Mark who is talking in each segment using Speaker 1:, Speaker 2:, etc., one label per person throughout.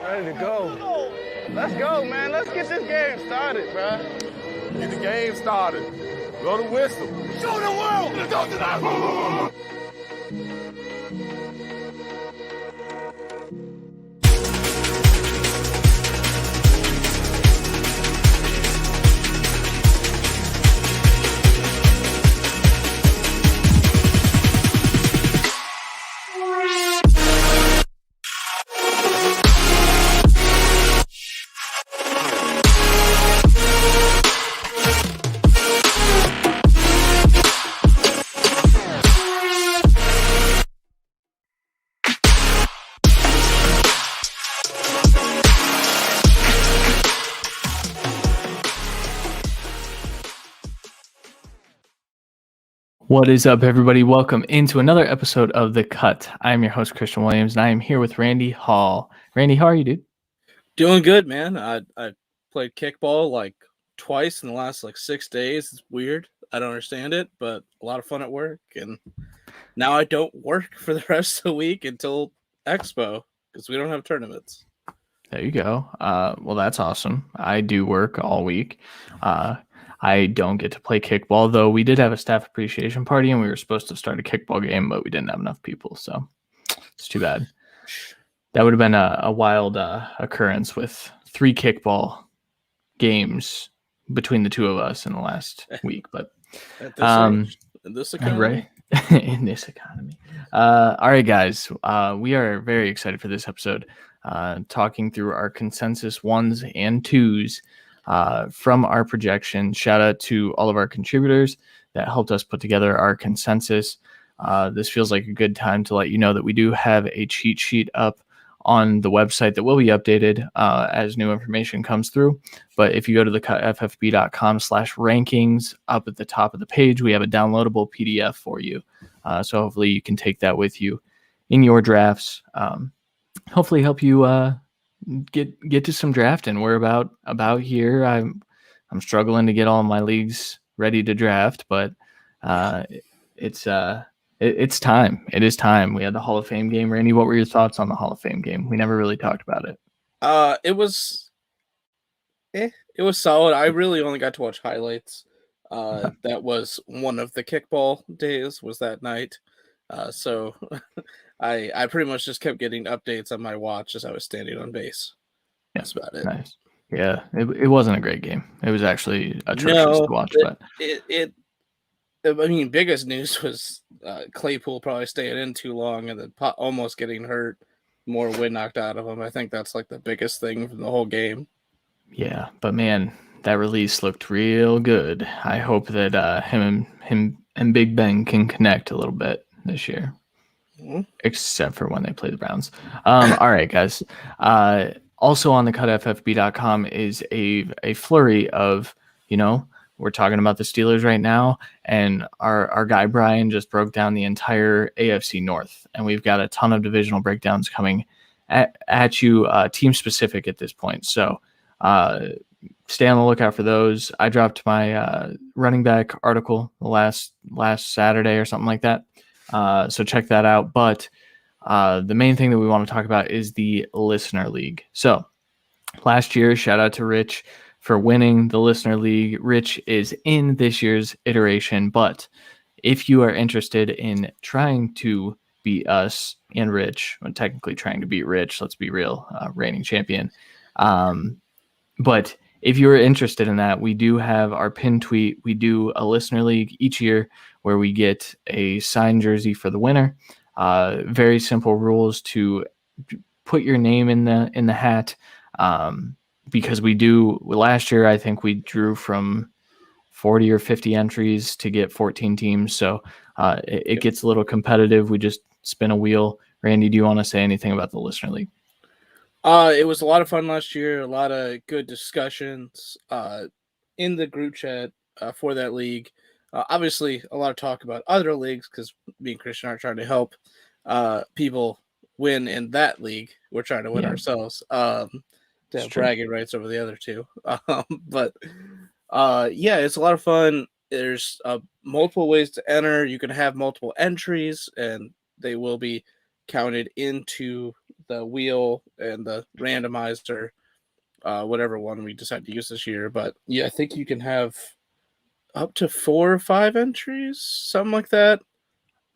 Speaker 1: Ready to go. Let's go, man. Let's get this game started, bro.
Speaker 2: Get the game started. Blow the whistle. Show the world. Let's go tonight.
Speaker 3: What is up, everybody? Welcome into another episode of The Cut. I'm your host, Christian Williams, and I am here with Randy Hall. Randy, how are you, dude?
Speaker 4: Doing good, man. I played kickball like twice in the last 6 days. It's weird. I don't understand it, but a lot of fun at work. And now I don't work for the rest of the week until Expo because we don't have tournaments.
Speaker 3: There you go. Well, that's awesome. I do work all week. I don't get to play kickball, though we did have a staff appreciation party and we were supposed to start a kickball game, but we didn't have enough people, so it's too bad. That would have been a wild occurrence with 3 kickball games between the two of us in the last week, but
Speaker 4: At this age, in this economy.
Speaker 3: right in this economy. All right, guys, we are very excited for this episode, talking through our consensus 1s and 2s. From our projection. Shout out to all of our contributors that helped us put together our consensus. This feels like a good time to let you know that we do have a cheat sheet up on the website that will be updated as new information comes through. But if you go to the ffb.com/rankings, up at the top of the page, we have a downloadable PDF for you. So hopefully you can take that with you in your drafts. Hopefully help you get to some drafting. We're about here. I'm struggling to get all my leagues ready to draft, but it's time. It is time. We had the Hall of Fame game. Randy, what were your thoughts on the Hall of Fame game? We never really talked about it.
Speaker 4: It was solid. I really only got to watch highlights. That was one of the kickball days was that night. So I pretty much just kept getting updates on my watch as I was standing on base. That's about it.
Speaker 3: Nice. Yeah, it wasn't a great game. It was actually atrocious to watch. But
Speaker 4: biggest news was Claypool probably staying in too long and then almost getting hurt. More wind knocked out of him. I think that's the biggest thing from the whole game.
Speaker 3: Yeah, but man, that release looked real good. I hope that him and Big Ben can connect a little bit this year. Except for when they play the Browns. All right, guys. Also on the cutffb.com is a flurry of, we're talking about the Steelers right now, and our guy Brian just broke down the entire AFC North, and we've got a ton of divisional breakdowns coming at you, team specific at this point. So stay on the lookout for those. I dropped my running back article last Saturday or something like that. So check that out. But the main thing that we want to talk about is the Listener League. So last year, shout out to Rich for winning the Listener League. Rich is in this year's iteration, but if you are interested in trying to beat us and Rich, well, technically trying to beat Rich, let's be real, reigning champion. But if you're interested in that, we do have our pin tweet. We do a Listener League each year where we get a signed jersey for the winner. Very simple rules to put your name in the hat. Because last year, I think we drew from 40 or 50 entries to get 14 teams. So it gets a little competitive. We just spin a wheel. Randy, do you want to say anything about the Listener League?
Speaker 4: It was a lot of fun last year. A lot of good discussions in the group chat for that league. Obviously, a lot of talk about other leagues because me and Christian are trying to help people win in that league. We're trying to win ourselves to have bragging rights over the other two. But it's a lot of fun. There's multiple ways to enter. You can have multiple entries, and they will be counted into the wheel and the randomizer, whatever one we decide to use this year. But yeah, I think you can have up to 4 or 5 entries, something like that.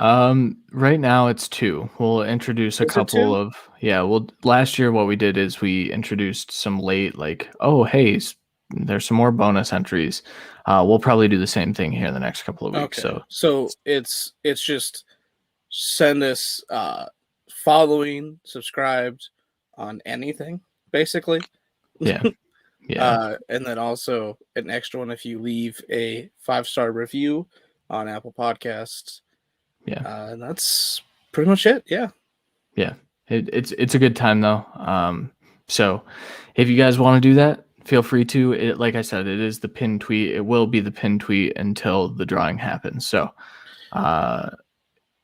Speaker 3: Right now it's 2. We'll introduce a couple of last year what we did is we introduced some late, like, oh hey, there's some more bonus entries. We'll probably do the same thing here in the next couple of weeks.
Speaker 4: Okay. So it's just send us following, subscribed on anything, basically.
Speaker 3: Yeah. Yeah.
Speaker 4: And then also an extra one if you leave a 5-star review on Apple Podcasts.
Speaker 3: Yeah.
Speaker 4: And that's pretty much it. Yeah.
Speaker 3: Yeah. It's a good time though. So if you guys want to do that, feel free to. Like I said, it is the pinned tweet. It will be the pinned tweet until the drawing happens. So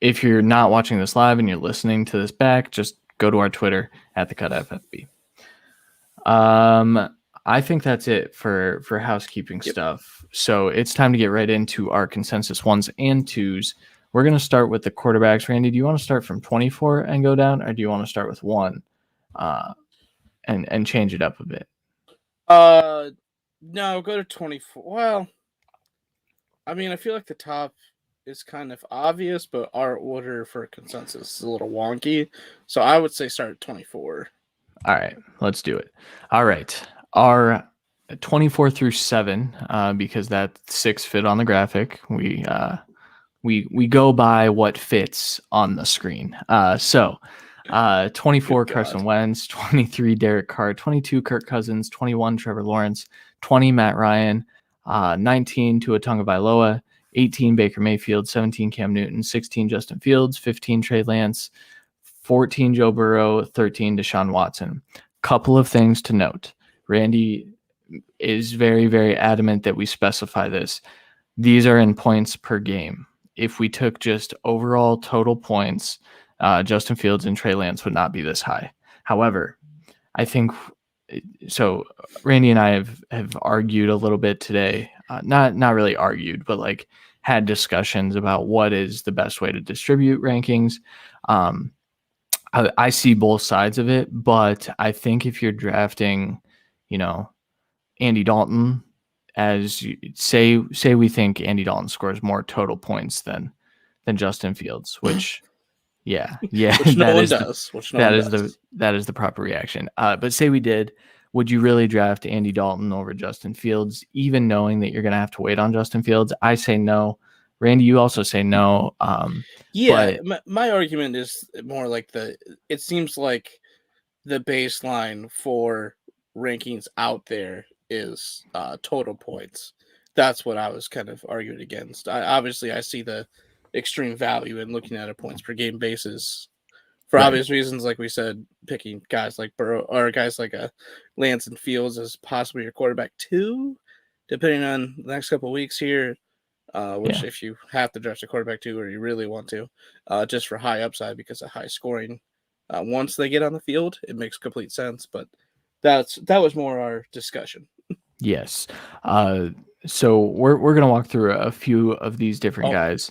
Speaker 3: if you're not watching this live and you're listening to this back, just go to our Twitter at @TheCutFFB. I think that's it for housekeeping stuff. So it's time to get right into our consensus 1s and 2s. We're going to start with the quarterbacks. Randy, do you want to start from 24 and go down, or do you want to start with 1 and change it up a bit?
Speaker 4: No, go to 24. Well, I mean, I feel like the top is kind of obvious, but our order for consensus is a little wonky. So I would say start at 24.
Speaker 3: All right, let's do it. All right, our 24 through 7, because that 6 fit on the graphic. We go by what fits on the screen. So 24 Carson Wentz, 23 Derek Carr, 22 Kirk Cousins, 21 Trevor Lawrence, 20 Matt Ryan, 19 Tua Tagovailoa, 18 Baker Mayfield, 17 Cam Newton, 16 Justin Fields, 15 Trey Lance, 14 Joe Burrow, 13 Deshaun Watson. Couple of things to note. Randy is very, very adamant that we specify this. These are in points per game. If we took just overall total points, Justin Fields and Trey Lance would not be this high. However, I think so. Randy and I have argued a little bit today. Not really argued, but like had discussions about what is the best way to distribute rankings. I see both sides of it, but I think if you're drafting, Andy Dalton, as you say we think Andy Dalton scores more total points than Justin Fields, which
Speaker 4: which no one does.
Speaker 3: That is the proper reaction. But say we did, would you really draft Andy Dalton over Justin Fields, even knowing that you're going to have to wait on Justin Fields? I say no. Randy, you also say no.
Speaker 4: My argument is more like it seems like the baseline for rankings out there is total points. That's what I was kind of arguing against. Obviously, I see the extreme value in looking at a points per game basis for obvious reasons. Like we said, picking guys like Burrow or guys like Lance and Fields as possibly your quarterback 2, depending on the next couple of weeks here. If you have to draft a quarterback 2 or you really want to, just for high upside because of high scoring, once they get on the field, it makes complete sense. But that was more our discussion.
Speaker 3: Yes. So we're gonna walk through a few of these different guys.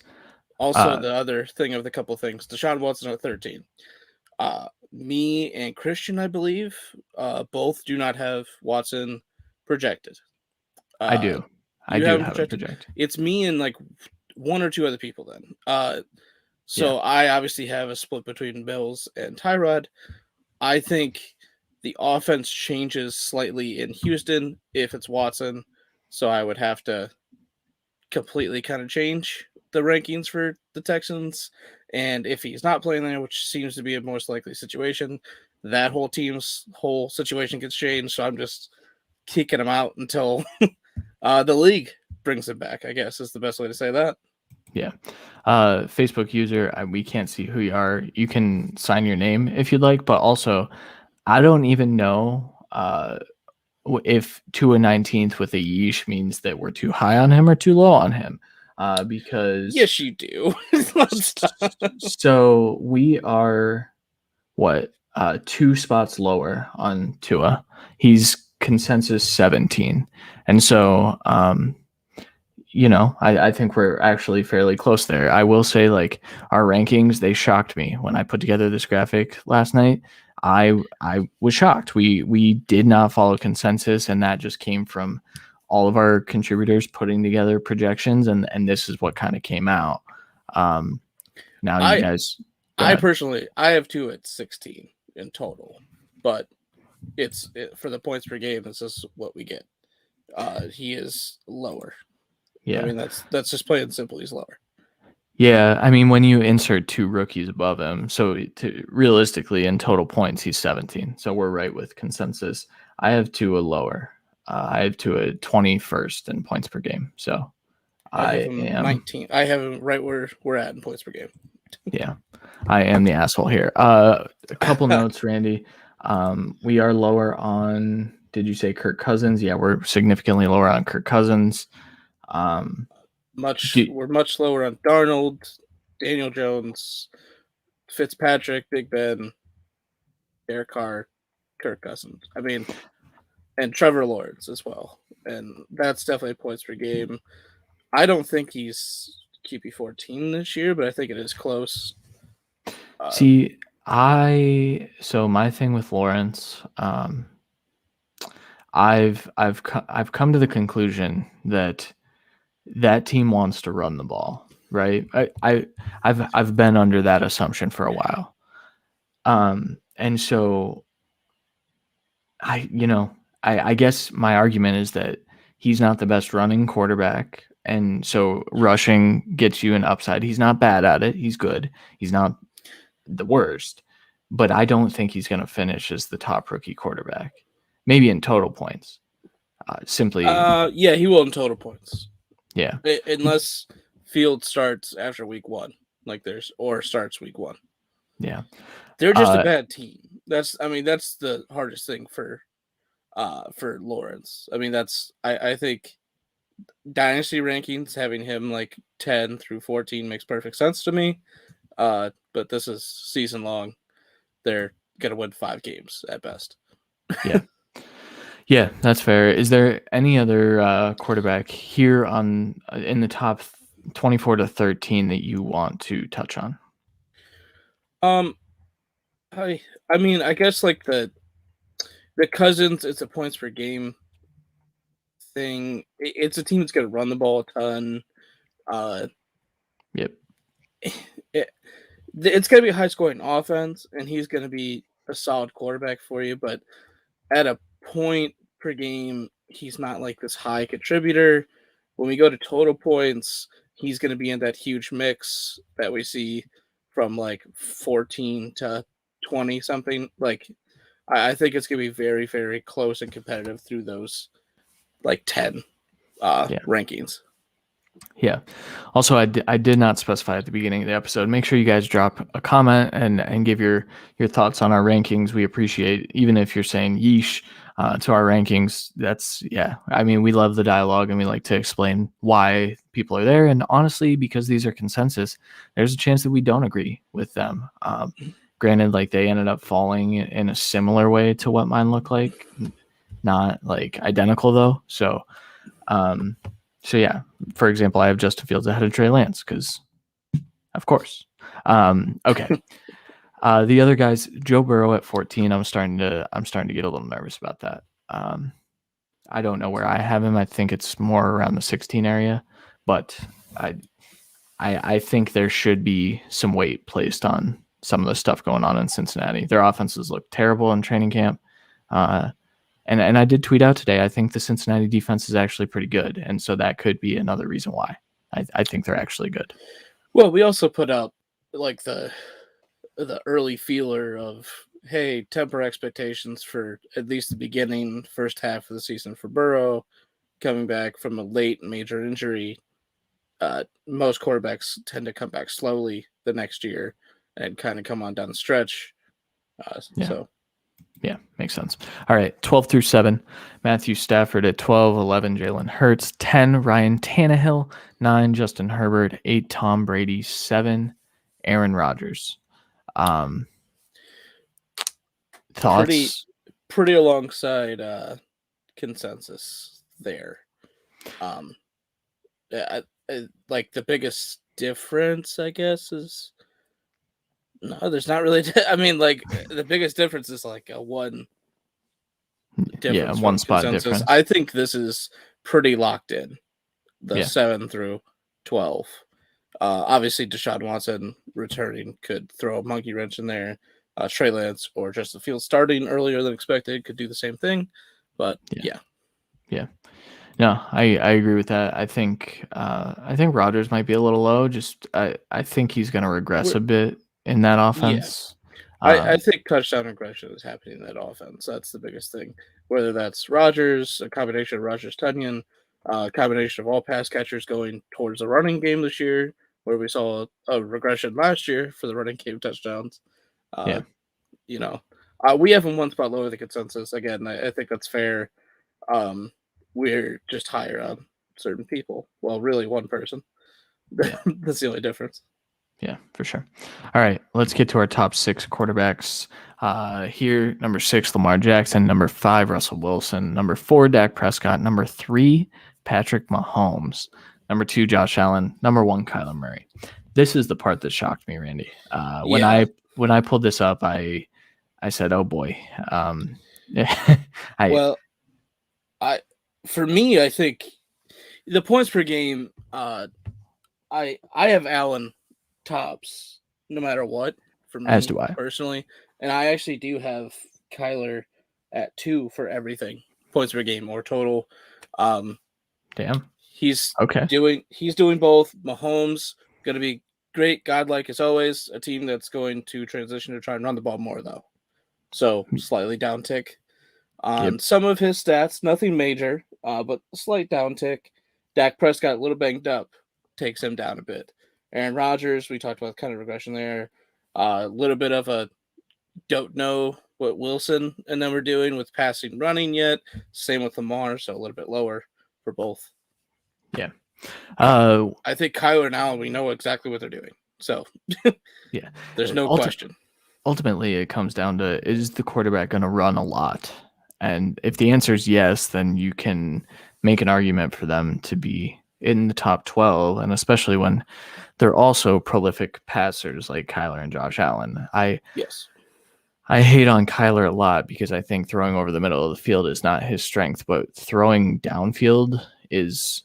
Speaker 4: Also, the other thing of the couple things, Deshaun Watson at 13. Me and Christian, I believe, both do not have Watson projected.
Speaker 3: I do. I do have it projected.
Speaker 4: It's me and like 1 or 2 other people then. So I obviously have a split between Bills and Tyrod. I think the offense changes slightly in Houston if it's Watson. So I would have to completely kind of change the rankings for the Texans. And if he's not playing there, which seems to be a most likely situation, that whole team's whole situation gets changed. So I'm just kicking him out until the league brings him back, I guess is the best way to say that.
Speaker 3: Yeah. Facebook user, we can't see who you are. You can sign your name if you'd like, but also I don't even know if to a 19th with a yeesh means that we're too high on him or too low on him. Because
Speaker 4: yes, you do.
Speaker 3: So we are 2 spots lower on Tua. He's consensus 17. And so, I think we're actually fairly close there. I will say, like, our rankings, they shocked me when I put together this graphic last night. I was shocked. We did not follow consensus, and that just came from all of our contributors putting together projections, and this is what kind of came out. Now you guys.
Speaker 4: I personally, I have 2 at 16 in total, but for the points per game, this is what we get. He is lower.
Speaker 3: Yeah,
Speaker 4: I mean that's just plain and simple. He's lower.
Speaker 3: Yeah, I mean, when you insert 2 rookies above him, so realistically, in total points, he's 17. So we're right with consensus. I have Tua lower. I have Tua 21st in points per game. So
Speaker 4: I have him 19. I have him right where we're at in points per game.
Speaker 3: Yeah, I am the asshole here. A couple notes, Randy. We are lower on, did you say Kirk Cousins? Yeah, we're significantly lower on Kirk Cousins.
Speaker 4: We're much lower on Darnold, Daniel Jones, Fitzpatrick, Big Ben, Derek Carr, Kirk Cousins. I mean, and Trevor Lawrence as well. And that's definitely points per game. I don't think he's QB 14 this year, but I think it is close.
Speaker 3: So my thing with Lawrence, I've come to the conclusion that team wants to run the ball, right? I've been under that assumption for a while. And so I guess my argument is that he's not the best running quarterback. And so rushing gets you an upside. He's not bad at it. He's good. He's not the worst, but I don't think he's going to finish as the top rookie quarterback. Maybe in total points.
Speaker 4: Yeah, he will in total points.
Speaker 3: Yeah.
Speaker 4: Unless Field starts after week 1, or starts week 1.
Speaker 3: Yeah.
Speaker 4: They're just a bad team. That's the hardest thing for Lawrence. I mean, I think dynasty rankings having him 10 through 14 makes perfect sense to me. But this is season long. They're gonna win 5 games at best.
Speaker 3: Yeah. Yeah, that's fair. Is there any other quarterback here in the top 24 to 13 that you want to touch on?
Speaker 4: I mean, I guess the Cousins, it's a points per game thing. It's a team that's going to run the ball a ton.
Speaker 3: Yep.
Speaker 4: It's going to be a high scoring offense, and he's going to be a solid quarterback for you. But at a point per game, he's not this high contributor. When we go to total points, he's going to be in that huge mix that we see from 14 to 20 something. I think it's going to be very, very close and competitive through those 10 rankings.
Speaker 3: Yeah. Also, I did not specify at the beginning of the episode. Make sure you guys drop a comment and give your thoughts on our rankings. We appreciate, even if you're saying yeesh to our rankings. I mean, we love the dialogue and we like to explain why people are there. And honestly, because these are consensus, there's a chance that we don't agree with them. Granted, they ended up falling in a similar way to what mine looked like. Not identical though. So yeah, for example, I have Justin Fields ahead of Trey Lance because, of course. Okay. The other guys, Joe Burrow at 14. I'm starting to get a little nervous about that. I don't know where I have him. I think it's more around the 16 area, but I think there should be some weight placed on some of the stuff going on in Cincinnati. Their offenses look terrible in training camp. And I did tweet out today, I think the Cincinnati defense is actually pretty good. And so that could be another reason why I think they're actually good.
Speaker 4: Well, we also put out the early feeler of, hey, temper expectations for at least the beginning, first half of the season for Burrow, coming back from a late major injury. Most quarterbacks tend to come back slowly the next year and kind of come on down the stretch. So.
Speaker 3: Yeah, makes sense. All right, 12 through 7. Matthew Stafford at 12, 11, Jalen Hurts, 10, Ryan Tannehill, 9, Justin Herbert, 8, Tom Brady, 7, Aaron Rodgers. Thoughts?
Speaker 4: Pretty alongside consensus there. The biggest difference, I guess, is No, there's not really. I mean, like the biggest difference is like a one difference.
Speaker 3: One
Speaker 4: from
Speaker 3: spot
Speaker 4: consensus.
Speaker 3: difference.
Speaker 4: I think this is pretty locked in. The
Speaker 3: Yeah.
Speaker 4: 7 through 12. Obviously, Deshaun Watson returning could throw a monkey wrench in there. Trey Lance or Justin Fields starting earlier than expected could do the same thing. But yeah.
Speaker 3: No, I agree with that. I think Rodgers might be a little low. Just I think he's going to regress a bit in that offense.
Speaker 4: I think touchdown regression is happening in that offense. That's the biggest thing. Whether that's Rodgers, a combination of Rodgers Tunyon, a combination of all pass catchers going towards the running game this year, where we saw a regression last year for the running game touchdowns. You know, we have him one spot lower than consensus. Again, I think that's fair. We're just higher on certain people. Well, really one person. That's the only difference.
Speaker 3: Yeah, for sure. All right, let's get to our top 6 quarterbacks. Here, number 6, Lamar Jackson. Number 5, Russell Wilson. Number 4, Dak Prescott. Number 3, Patrick Mahomes. Number 2, Josh Allen. Number 1, Kyler Murray. This is the part that shocked me, Randy. When I pulled this up, I said, "Oh boy."
Speaker 4: For me, I think the points per game. I have Allen tops no matter what for me.
Speaker 3: As do I
Speaker 4: personally, and I actually do have Kyler at 2 for everything, points per game or total.
Speaker 3: Damn.
Speaker 4: He's
Speaker 3: okay.
Speaker 4: He's doing both. Mahomes going to be great, godlike as always. A team that's going to transition to try and run the ball more though, so slightly downtick on some of his stats. Nothing major, but a slight downtick. Dak Prescott a little banged up, takes him down a bit. Aaron Rodgers, we talked about kind of regression there. A little bit of a don't know what Wilson and them are doing with passing running yet. Same with Lamar, so a little bit lower for both.
Speaker 3: Yeah.
Speaker 4: I think Kyler and Allen, we know exactly what they're doing. So
Speaker 3: yeah,
Speaker 4: there's no question.
Speaker 3: Ultimately, it comes down to, is the quarterback going to run a lot? And if the answer is yes, then you can make an argument for them to be in the top 12, and especially when they're also prolific passers like Kyler and Josh Allen. I hate on Kyler a lot because I think throwing over the middle of the field is not his strength, but throwing downfield is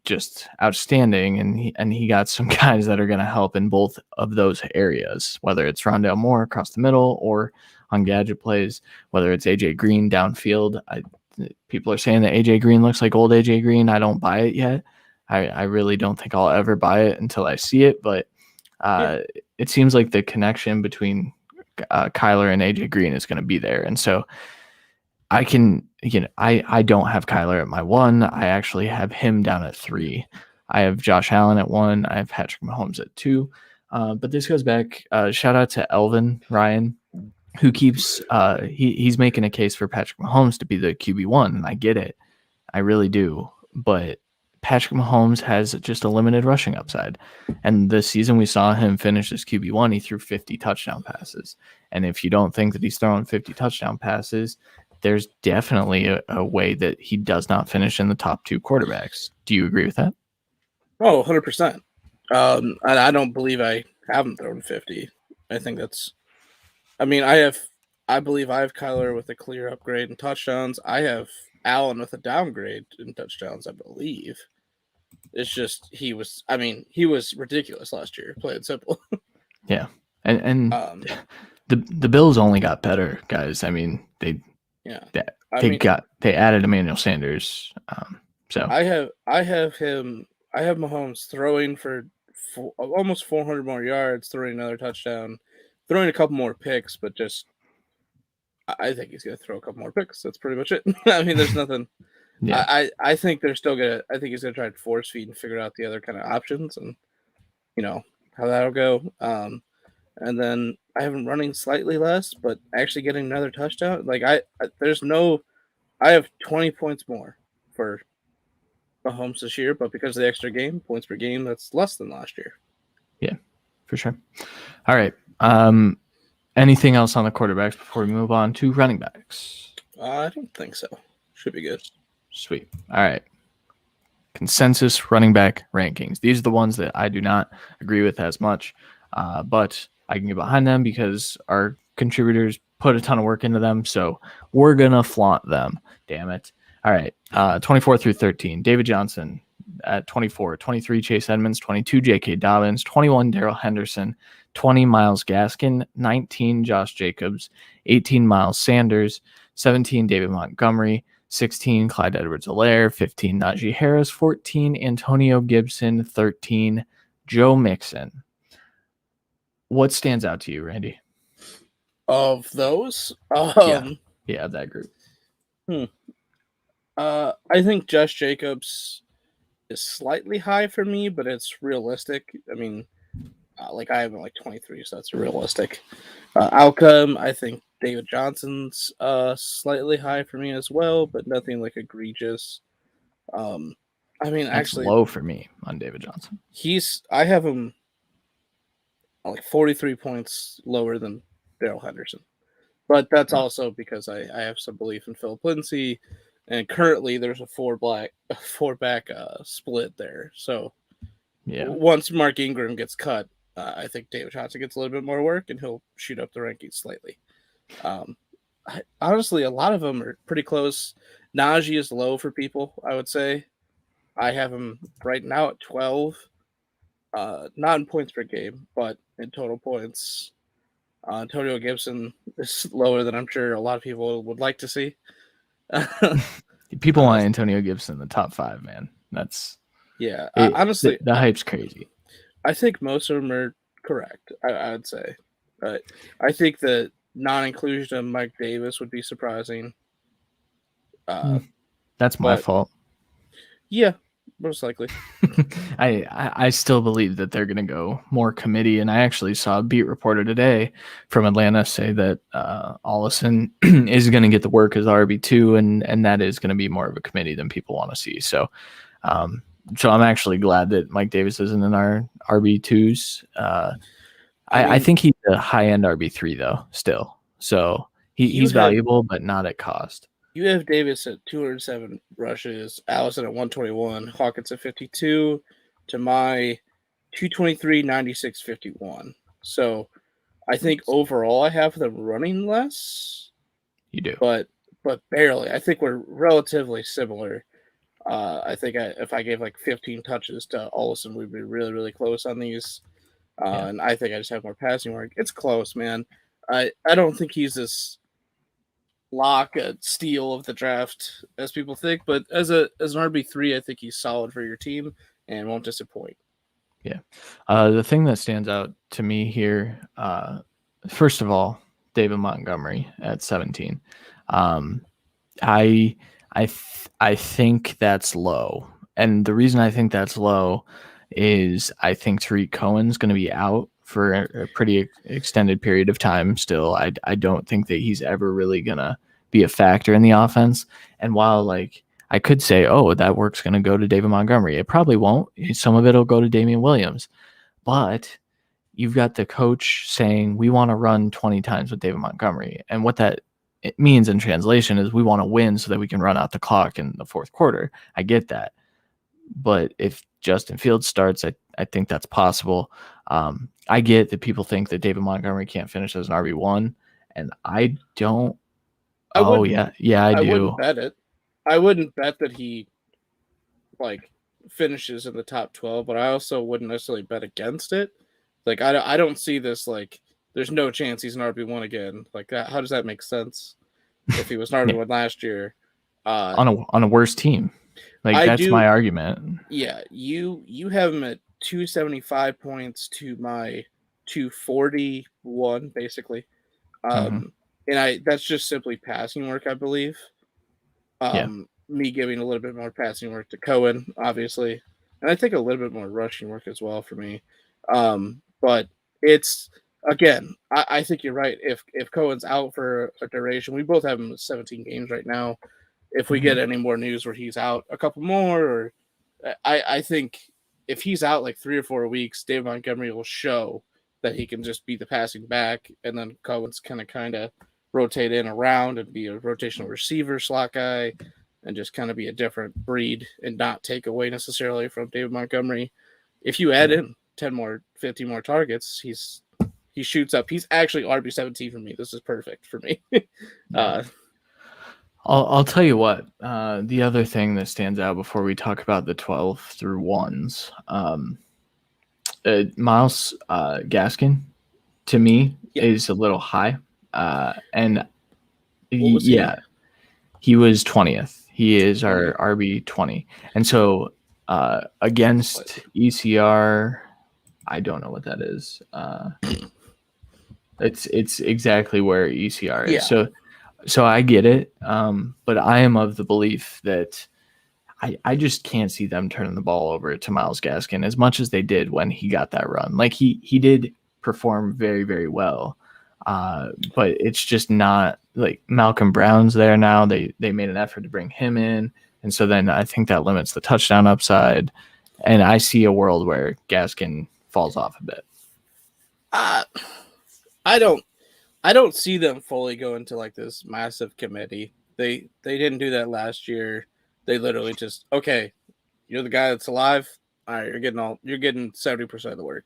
Speaker 3: just outstanding, and he got some guys that are going to help in both of those areas, whether it's Rondale Moore across the middle or on gadget plays, whether it's AJ Green downfield. People are saying that AJ Green looks like old AJ Green. I don't buy it yet. I really don't think I'll ever buy it until I see it, but it seems like the connection between Kyler and AJ Green is going to be there. And so I don't have Kyler at my 1. I actually have him down at 3. I have Josh Allen at 1. I have Patrick Mahomes at 2. But this goes back, shout out to Elvin Ryan, who keeps, he's making a case for Patrick Mahomes to be the QB1. And I get it. I really do. But Patrick Mahomes has just a limited rushing upside. And this season we saw him finish as QB1. He threw 50 touchdown passes. And if you don't think that he's throwing 50 touchdown passes, there's definitely a way that he does not finish in the top 2 quarterbacks. Do you agree with that?
Speaker 4: Oh, 100%. And I don't believe I haven't thrown 50. I think that's, I believe I have Kyler with a clear upgrade in touchdowns. I have Allen with a downgrade in touchdowns, I believe. It's just he was ridiculous last year, plain simple. Yeah.
Speaker 3: And the Bills only got better, guys. I mean, they added Emmanuel Sanders. So
Speaker 4: I have Mahomes throwing for almost 400 more yards, throwing another touchdown, throwing a couple more picks, but just I think he's going to throw a couple more picks. That's pretty much it. I mean, there's nothing. Yeah. I think they're still going to – I think he's going to try to force feed and figure out the other kind of options and, how that'll go. And then I have him running slightly less, but actually getting another touchdown. Like, I have 20 points more for Mahomes this year, but because of the extra game, points per game, that's less than last year.
Speaker 3: Yeah, for sure. All right. Anything else on the quarterbacks before we move on to running backs?
Speaker 4: I don't think so. Should be good.
Speaker 3: Sweet. All right. Consensus running back rankings. These are the ones that I do not agree with as much, but I can get behind them because our contributors put a ton of work into them. So we're going to flaunt them. Damn it. All right. 24 through 13. David Johnson at 24. 23, Chase Edmonds. 22, J.K. Dobbins. 21, Darrell Henderson. 20, Myles Gaskin. 19, Josh Jacobs. 18, Miles Sanders. 17, David Montgomery. 16, Clyde Edwards-Helaire. 15, Najee Harris. 14, Antonio Gibson. 13, Joe Mixon. What stands out to you, Randy?
Speaker 4: Of those?
Speaker 3: Yeah, that group.
Speaker 4: I think Josh Jacobs is slightly high for me, but it's realistic. I mean, I have him like 23, so that's realistic. Outcome, I think David Johnson's slightly high for me as well, but nothing like egregious. I mean,
Speaker 3: That's
Speaker 4: actually
Speaker 3: low for me on David Johnson.
Speaker 4: I have him like 43 points lower than Darrell Henderson. But that's also because I have some belief in Philip Lindsay, and currently there's a four back split there. So once Mark Ingram gets cut, I think David Johnson gets a little bit more work, and he'll shoot up the rankings slightly. Honestly, a lot of them are pretty close. Najee is low for people, I would say. I have him right now at 12. Not in points per game, but in total points. Antonio Gibson is lower than I'm sure a lot of people would like to see.
Speaker 3: People want Antonio Gibson in the top 5, man. That's
Speaker 4: honestly,
Speaker 3: the hype's crazy.
Speaker 4: I think most of them are correct. I would say, but I think the non-inclusion of Mike Davis would be surprising.
Speaker 3: That's my fault.
Speaker 4: Yeah. Most likely.
Speaker 3: I still believe that they're going to go more committee, and I actually saw a beat reporter today from Atlanta say that Allison is going to get the work as RB2, and that is going to be more of a committee than people want to see. So I'm actually glad that Mike Davis isn't in our RB2s. I think he's a high-end RB3, though, still. So he's valuable, but not at cost.
Speaker 4: You have Davis at 207 rushes, Allison at 121, Hawkins at 52, to my 223, 96, 51. So I think overall I have them running less.
Speaker 3: You do.
Speaker 4: But barely. I think we're relatively similar. I think if I gave like 15 touches to Allison, we'd be really, really close on these. And I think I just have more passing work. It's close, man. I don't think he's this lock, a steal of the draft as people think, but as an RB3, I think he's solid for your team and won't disappoint.
Speaker 3: Yeah. The thing that stands out to me here, first of all, David Montgomery at 17. I think that's low. And the reason I think that's low is I think Tariq Cohen's going to be out for a pretty extended period of time still. I don't think that he's ever really going to be a factor in the offense. And while I could say, oh, that work's going to go to David Montgomery, it probably won't. Some of it will go to Damian Williams. But you've got the coach saying we want to run 20 times with David Montgomery. And what that it means in translation is we want to win so that we can run out the clock in the fourth quarter. I get that. But if Justin Fields starts, I think that's possible. I get that people think that David Montgomery can't finish as an RB1, and I don't. I do.
Speaker 4: Wouldn't bet it. I wouldn't bet that he finishes in the top 12, but I also wouldn't necessarily bet against it. I don't see this there's no chance he's an RB1 again. How does that make sense? If he was an RB1 last year,
Speaker 3: on a worse team. That's my argument.
Speaker 4: Yeah, you have him at 275 points to my 241, basically. And that's just simply passing work, I believe. Me giving a little bit more passing work to Cohen, obviously, and I think a little bit more rushing work as well for me. But it's again, I think you're right. If Cohen's out for a duration, we both have him 17 games right now. If we get any more news where he's out a couple more, or I think if he's out 3 or 4 weeks, David Montgomery will show that he can just be the passing back, and then Cohen's kind of rotate in around and be a rotational receiver slot guy and just kind of be a different breed and not take away necessarily from David Montgomery. If you add in 10 more, 15 more targets, he's He shoots up. He's actually RB17 for me. This is perfect for me.
Speaker 3: I'll tell you what. The other thing that stands out before we talk about the 12 through ones, Miles Gaskin, to me, is a little high. And he was 20th. He is our RB20. And so against ECR, I don't know what that is. It's exactly where ECR is.
Speaker 4: Yeah.
Speaker 3: So I get it. But I am of the belief that I just can't see them turning the ball over to Miles Gaskin as much as they did when he got that run. Like he did perform very, very well. But it's just not like Malcolm Brown's there now. They made an effort to bring him in. And so then I think that limits the touchdown upside. And I see a world where Gaskin falls off a bit.
Speaker 4: I don't see them fully go into like this massive committee. They didn't do that last year. They literally just, okay, you're the guy that's alive. All right, you're getting 70% of the work,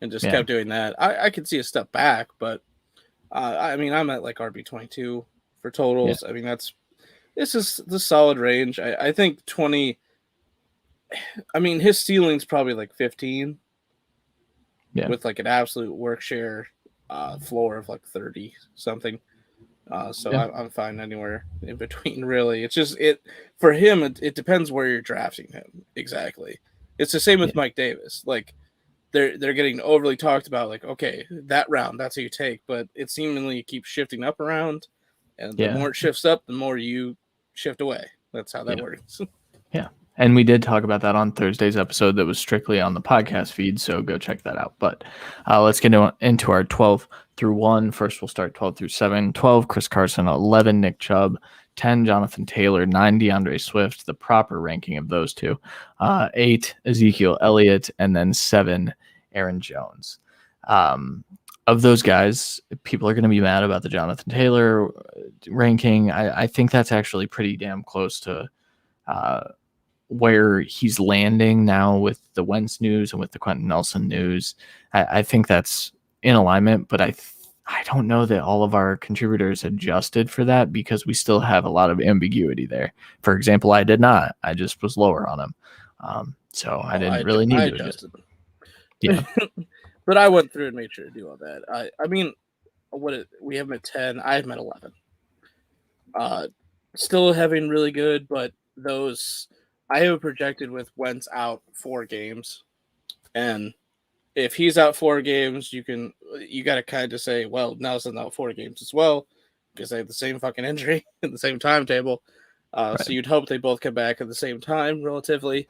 Speaker 4: and just kept doing that. I could see a step back, but I mean, I'm at like RB22 for totals. I mean, this is the solid range. I think 20. I mean, his ceiling's probably like 15. With like an absolute work share floor of like 30 something. I'm fine anywhere in between, really. It's just for him. It depends where you're drafting him exactly. It's the same with Mike Davis. Like they're getting overly talked about. Like, okay, that round, that's who you take, but it seemingly keeps shifting up around, and the more it shifts up, the more you shift away. That's how that works.
Speaker 3: Yeah. And we did talk about that on Thursday's episode that was strictly on the podcast feed, so go check that out. But let's get into our 12 through 1. First, we'll start 12 through 7. 12, Chris Carson. 11, Nick Chubb. 10, Jonathan Taylor. 9, Deandre Swift, the proper ranking of those two. 8, Ezekiel Elliott. And then 7, Aaron Jones. Of those guys, people are going to be mad about the Jonathan Taylor ranking. I think that's actually pretty damn close to where he's landing now with the Wentz news and with the Quentin Nelson news. I think that's in alignment, but I don't know that all of our contributors adjusted for that because we still have a lot of ambiguity there. For example, I did not. I just was lower on him. I didn't really need to adjust. Yeah.
Speaker 4: But I went through and made sure to do all that. I mean, we have him at 10. I have him at 11. Still having really good, but those I have projected with Wentz out 4 games, and if he's out 4 games, you got to kind of say, well, Nelson's out 4 games as well because they have the same fucking injury in the same timetable. Right. So you'd hope they both come back at the same time, relatively.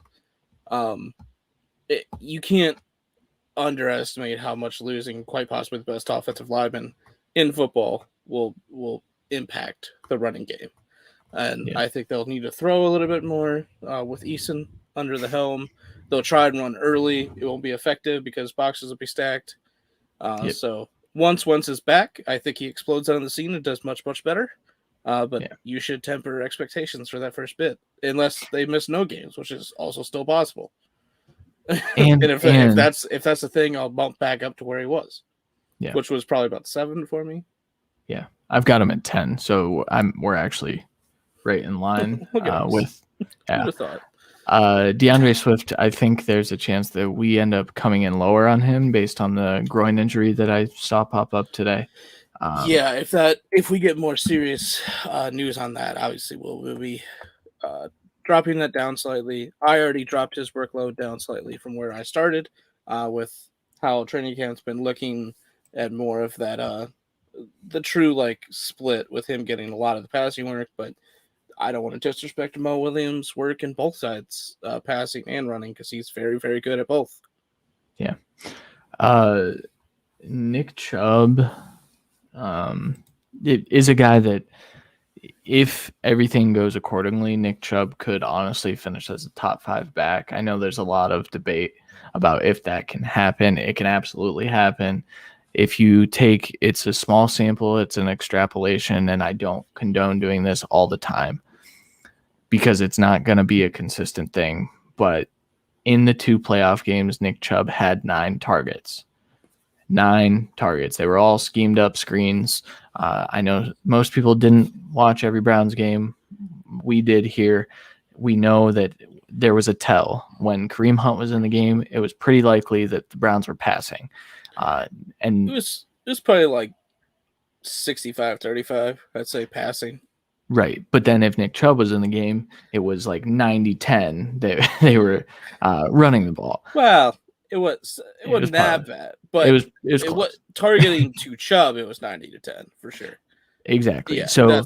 Speaker 4: You can't underestimate how much losing quite possibly the best offensive lineman in football will impact the running game. And I think they'll need to throw a little bit more with Eason under the helm. They'll try and run early. It won't be effective because boxes will be stacked. So once Wentz is back, I think he explodes on the scene and does much, much better. But you should temper expectations for that first bit, unless they miss no games, which is also still possible. And if that's the thing, I'll bump back up to where he was, which was probably about 7 for me. Yeah,
Speaker 3: I've got him at 10, so we're actually right in line with.
Speaker 4: Who'd have thought?
Speaker 3: Deandre Swift, I think there's a chance that we end up coming in lower on him based on the groin injury that I saw pop up today.
Speaker 4: If we get more serious news on that, obviously we'll be dropping that down slightly. I already dropped his workload down slightly from where I started with how training camp's been looking at more of that the true split with him getting a lot of the passing work, but I don't want to disrespect Mo Williams' work in both sides, passing and running, because he's very, very good at both.
Speaker 3: Yeah. Nick Chubb is a guy that, if everything goes accordingly, Nick Chubb could honestly finish as a top 5 back. I know there's a lot of debate about if that can happen. It can absolutely happen. If you it's a small sample, it's an extrapolation, and I don't condone doing this all the time because it's not going to be a consistent thing. But in the 2 playoff games, Nick Chubb had 9 targets. 9 targets. They were all schemed up screens. I know most people didn't watch every Browns game. We did here. We know that there was a tell. When Kareem Hunt was in the game, it was pretty likely that the Browns were passing. And
Speaker 4: It was probably like 65-35, I'd say, passing.
Speaker 3: Right. But then if Nick Chubb was in the game, it was like 90-10. They were running the ball.
Speaker 4: Well, it wasn't that bad, but
Speaker 3: it was
Speaker 4: targeting to Chubb, it was 90-10 for sure.
Speaker 3: Exactly.
Speaker 4: Yeah,
Speaker 3: so,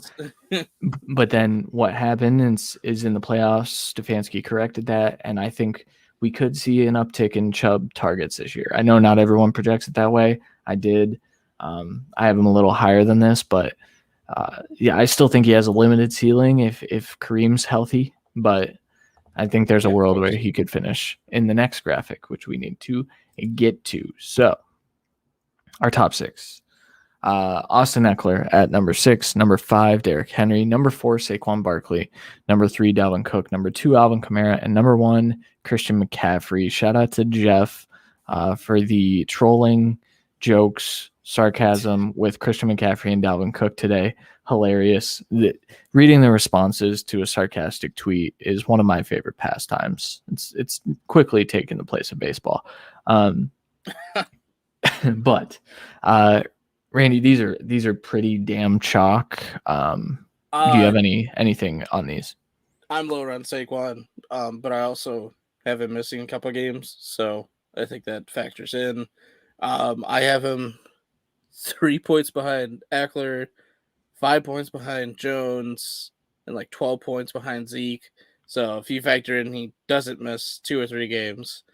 Speaker 3: but then what happened is in the playoffs, Stefanski corrected that, and I think we could see an uptick in Chubb targets this year. I know not everyone projects it that way. I did. I have him a little higher than this, but yeah, I still think he has a limited ceiling if Kareem's healthy, but I think there's a world where he could finish in the next graphic, which we need to get to. So our top 6, Austin Eckler at number 6, number 5, Derrick Henry, number 4, Saquon Barkley, number 3, Dalvin Cook, number 2, Alvin Kamara, and number 1, Christian McCaffrey. Shout out to Jeff for the trolling jokes, sarcasm with Christian McCaffrey and Dalvin Cook today. Hilarious. Reading the responses to a sarcastic tweet is one of my favorite pastimes. It's quickly taken the place of baseball. But Randy, these are pretty damn chalk. Do you have anything on these?
Speaker 4: I'm lower on Saquon, but I also have him missing a couple of games, so I think that factors in. I have him 3 points behind Eckler, 5 points behind Jones, and like 12 points behind Zeke. So if you factor in he doesn't miss 2 or 3 games,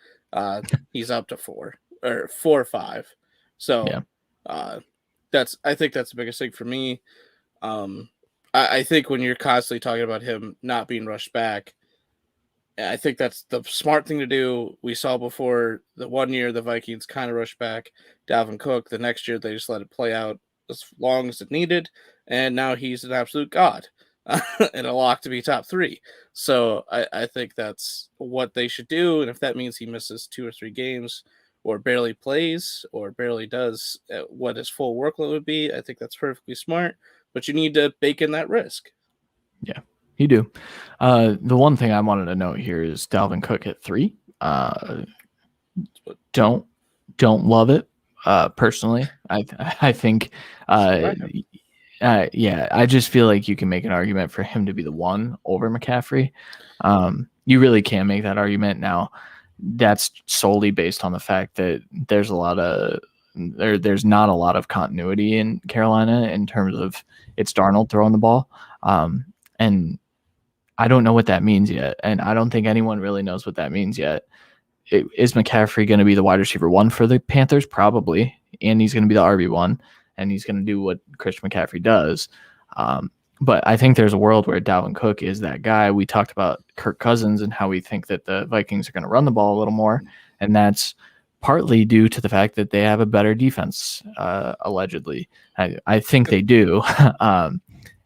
Speaker 4: he's up to 4 or 5. So yeah. I think that's the biggest thing for me. I think when you're constantly talking about him not being rushed back, I think that's the smart thing to do. We saw before the 1 year the Vikings kind of rushed back Dalvin Cook. The next year they just let it play out as long as it needed, and now he's an absolute god and a lock to be top 3. So I think that's what they should do, and if that means he misses 2 or 3 games or barely plays or barely does what his full workload would be, I think that's perfectly smart, but you need to bake in that risk.
Speaker 3: Yeah. You do. The one thing I wanted to note here is Dalvin Cook at 3. Don't love it personally. I think yeah, I just feel like you can make an argument for him to be the 1 over McCaffrey. You really can make that argument. Now that's solely based on the fact that there's not a lot of continuity in Carolina in terms of it's Darnold throwing the ball. And I don't know what that means yet. And I don't think anyone really knows what that means yet. Is McCaffrey going to be the wide receiver 1 for the Panthers? Probably. And he's going to be the RB1, and he's going to do what Christian McCaffrey does. But I think there's a world where Dalvin Cook is that guy. We talked about Kirk Cousins and how we think that the Vikings are going to run the ball a little more. And that's partly due to the fact that they have a better defense, allegedly. I think they do.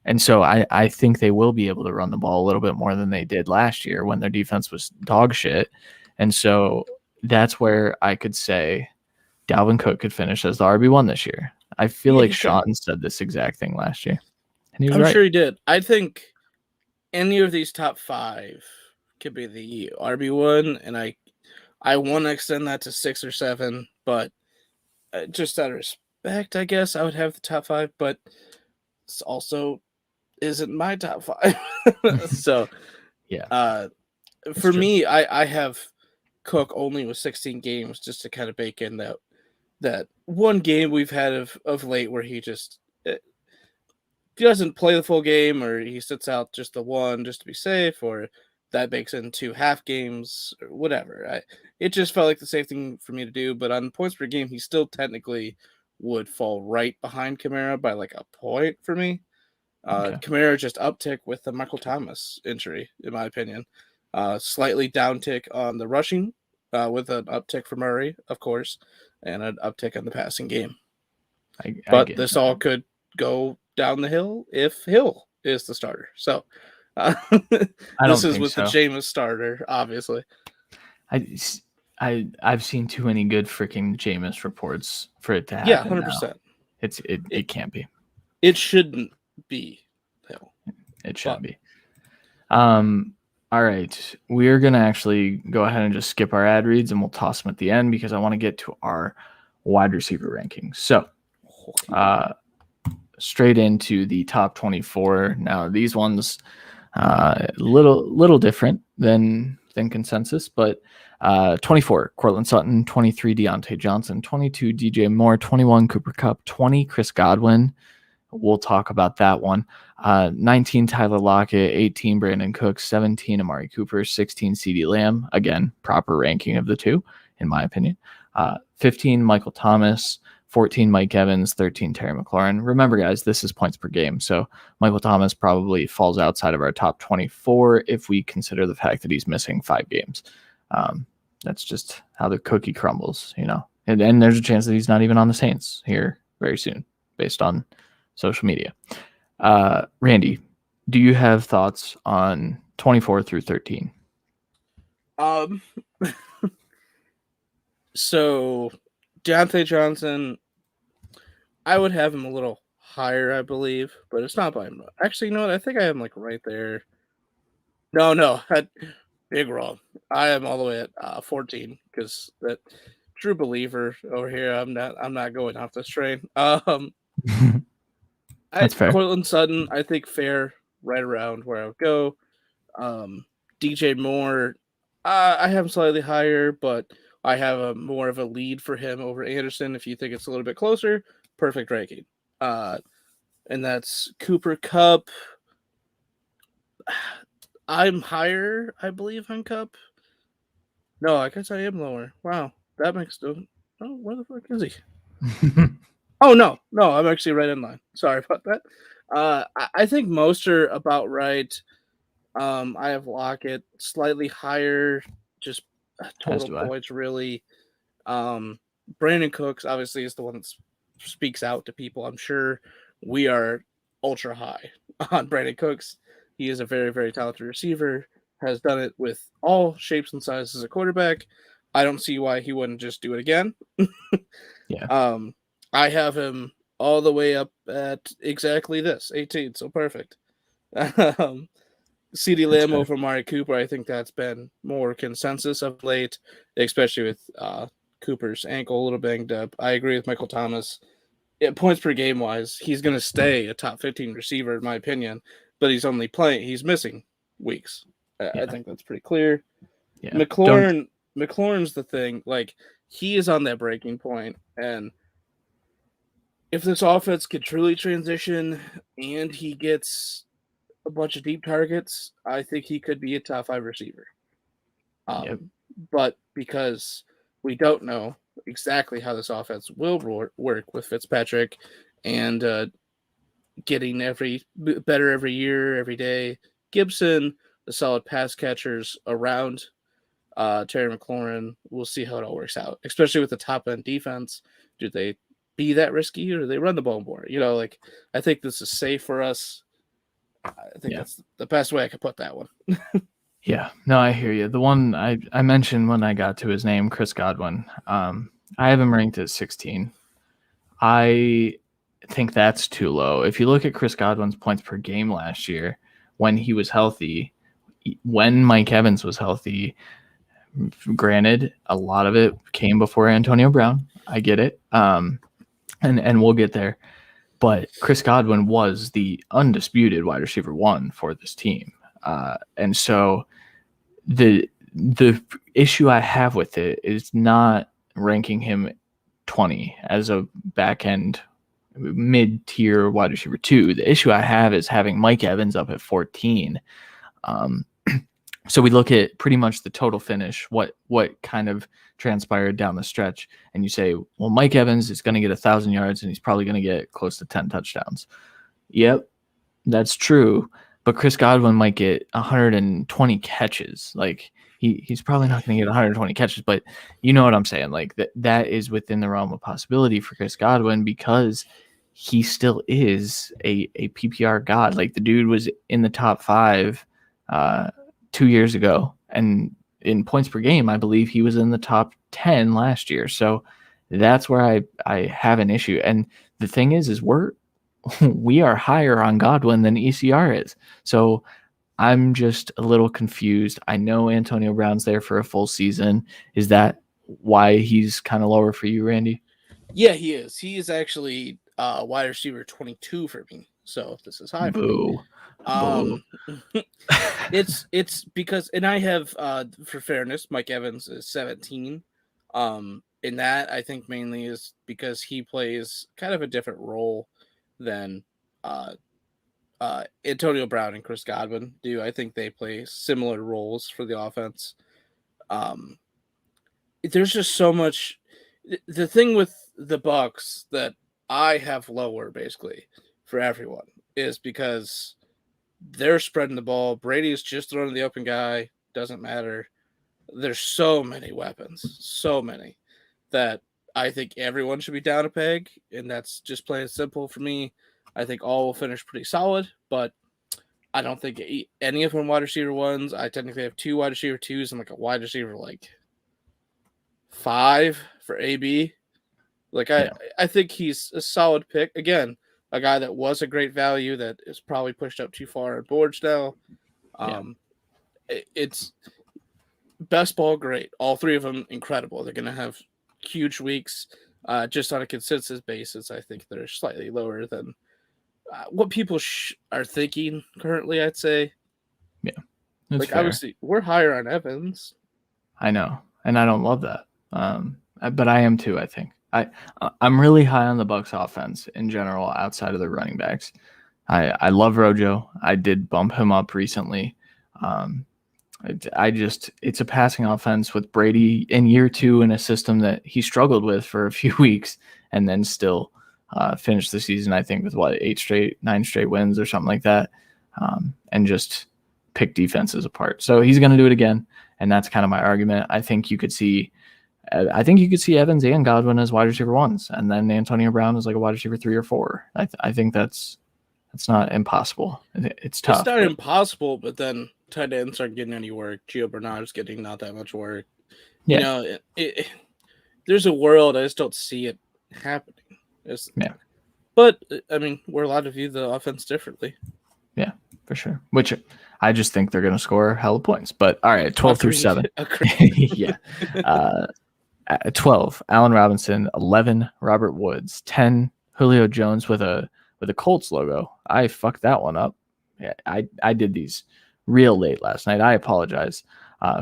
Speaker 3: And so I think they will be able to run the ball a little bit more than they did last year when their defense was dog shit. And so that's where I could say Dalvin Cook could finish as the RB1 this year. I feel like Sean said this exact thing last year. And he was right.
Speaker 4: Sure he did. I think any of these top 5 could be the RB1, and I want to extend that to 6 or 7, but just out of respect, I guess I would have the top 5, but it's also isn't my top 5. So
Speaker 3: yeah,
Speaker 4: for me, I have Cook only with 16 games just to kind of bake in that one game we've had of late where he just doesn't play the full game, or he sits out just the one just to be safe, or that bakes in 2 half games or whatever. It just felt like the safe thing for me to do, but on points per game, he still technically would fall right behind Kamara by like a point for me. Kamara just uptick with the Michael Thomas injury, in my opinion. Slightly downtick on the rushing, with an uptick for Murray, of course, and an uptick on the passing game. But this all could go down the hill if Hill is the starter. So this is with the Jameis starter, obviously.
Speaker 3: I've seen too many good freaking Jameis reports for it to happen.
Speaker 4: Yeah, 100%.
Speaker 3: It can't be.
Speaker 4: It shouldn't be. No.
Speaker 3: It shouldn't be. All right, we're gonna actually go ahead and just skip our ad reads, and we'll toss them at the end because I want to get to our wide receiver rankings. So, straight into the top 24. Now, these ones, little different than consensus, but 24, Cortland Sutton, 23, Deontay Johnson, 22, DJ Moore, 21, Cooper Kupp, 20, Chris Godwin. We'll talk about that one. 19, Tyler Lockett, 18, Brandon Cooks, 17, Amari Cooper, 16, CeeDee Lamb. Again, proper ranking of the two, in my opinion. 15, Michael Thomas, 14, Mike Evans, 13, Terry McLaurin. Remember, guys, this is points per game. So Michael Thomas probably falls outside of our top 24 if we consider the fact that he's missing 5 games. That's just how the cookie crumbles, you know. And there's a chance that he's not even on the Saints here very soon, based on social media. Randy, do you have thoughts on 24 through 13?
Speaker 4: So Dante Johnson, I would have him a little higher, I believe, but it's not by him. Actually, you know what? I think I have him like right there. No, big wrong. I am all the way at 14 because that true believer over here. I'm not going off this train.
Speaker 3: That's fair.
Speaker 4: Cortland Sutton, I think fair, right around where I would go. DJ Moore, I have him slightly higher, but I have more of a lead for him over Anderson. If you think it's a little bit closer, perfect ranking. And that's Cooper Kupp. I'm higher, I believe, on Kupp. No, I guess I am lower. Wow, that makes no. Oh, where the fuck is he? Oh, no, I'm actually right in line. Sorry about that. I think most are about right. I have Locket slightly higher, just total points, really. Brandon Cooks, obviously, is the one that speaks out to people. I'm sure we are ultra high on Brandon Cooks. He is a very, very talented receiver, has done it with all shapes and sizes as a quarterback. I don't see why he wouldn't just do it again.
Speaker 3: Yeah.
Speaker 4: I have him all the way up at exactly this, 18, so perfect. CeeDee Lamb over Amari Cooper, I think that's been more consensus of late, especially with Cooper's ankle a little banged up. I agree with Michael Thomas. Points per game wise, he's going to stay a top 15 receiver, in my opinion, but he's missing weeks. I think that's pretty clear. Yeah. McLaurin's the thing. Like, he is on that breaking point, and if this offense could truly transition and he gets a bunch of deep targets, I think he could be a top 5 receiver. But because we don't know exactly how this offense will work with Fitzpatrick and getting better every year, every day, Gibson, the solid pass catchers around Terry McLaurin, we'll see how it all works out, especially with the top-end defense. Do they be that risky, or do they run the ball more? I think this is safe for us. I think that's the best way I could put that one.
Speaker 3: Yeah, no, I hear you. The one I mentioned when I got to his name, Chris Godwin, I have him ranked at 16. I think that's too low. If you look at Chris Godwin's points per game last year, when he was healthy, when Mike Evans was healthy, granted, a lot of it came before Antonio Brown. I get it. And we'll get there. But Chris Godwin was the undisputed wide receiver 1 for this team. And so the issue I have with it is not ranking him 20 as a back end mid-tier wide receiver 2. The issue I have is having Mike Evans up at 14. So we look at pretty much the total finish, what kind of transpired down the stretch, and you say, well, Mike Evans is going to get 1,000 yards and he's probably going to get close to 10 touchdowns. Yep, that's true. But Chris Godwin might get 120 catches. Like, he's probably not going to get 120 catches, but you know what I'm saying? Like, that is within the realm of possibility for Chris Godwin because he still is a PPR god. Like, the dude was in the top 5 2 years ago, and in points per game, I believe he was in the top 10 last year. So that's where I have an issue. And the thing is we are higher on Godwin than ECR is. So I'm just a little confused. I know Antonio Brown's there for a full season. Is that why he's kind of lower for you, Randy?
Speaker 4: Yeah, he is. He is actually wide receiver 22 for me. So this is high for me.
Speaker 3: Boo.
Speaker 4: It's because, and I have for fairness, Mike Evans is 17. In that, I think mainly is because he plays kind of a different role than Antonio Brown and Chris Godwin do. I think they play similar roles for the offense. There's just so much. The thing with the Bucs that I have lower basically for everyone is because they're spreading the ball. Brady is just throwing the open guy. Doesn't matter. There's so many weapons, so many, that I think everyone should be down a peg, and that's just plain and simple for me. I think all will finish pretty solid, but I don't think any of them wide receiver ones. I technically have 2 wide receiver 2s and like a wide receiver 5 for AB. I think he's a solid pick. Again, a guy that was a great value that is probably pushed up too far on boards now. It's best ball, great. All 3 of them, incredible. They're going to have huge weeks. Just on a consensus basis, I think they're slightly lower than what people are thinking currently, I'd say.
Speaker 3: Yeah. Fair.
Speaker 4: Obviously, we're higher on Evans.
Speaker 3: I know, and I don't love that. But I am too, I think. I'm really high on the Bucs offense in general outside of the running backs. I love Rojo. I did bump him up recently. It's a passing offense with Brady in year 2 in a system that he struggled with for a few weeks and then still finished the season, I think, with 9 straight wins or something like that, and just pick defenses apart. So he's going to do it again, and that's kind of my argument. I think you could see Evans and Godwin as wide receiver 1s, and then Antonio Brown is like a wide receiver 3 or 4. I think that's not impossible. It's tough.
Speaker 4: It's not impossible, but then tight ends aren't getting any work. Gio Bernard's getting not that much work.
Speaker 3: Yeah.
Speaker 4: There's a world, I just don't see it happening. But, I mean, we're allowed to view the offense differently.
Speaker 3: Yeah, for sure. Which I just think they're going to score hella points. But, all right, 12 through 7. Yeah. 12, Allen Robinson. 11, Robert Woods. 10, Julio Jones with a Colts logo. I fucked that one up. Yeah, I did these real late last night. I apologize.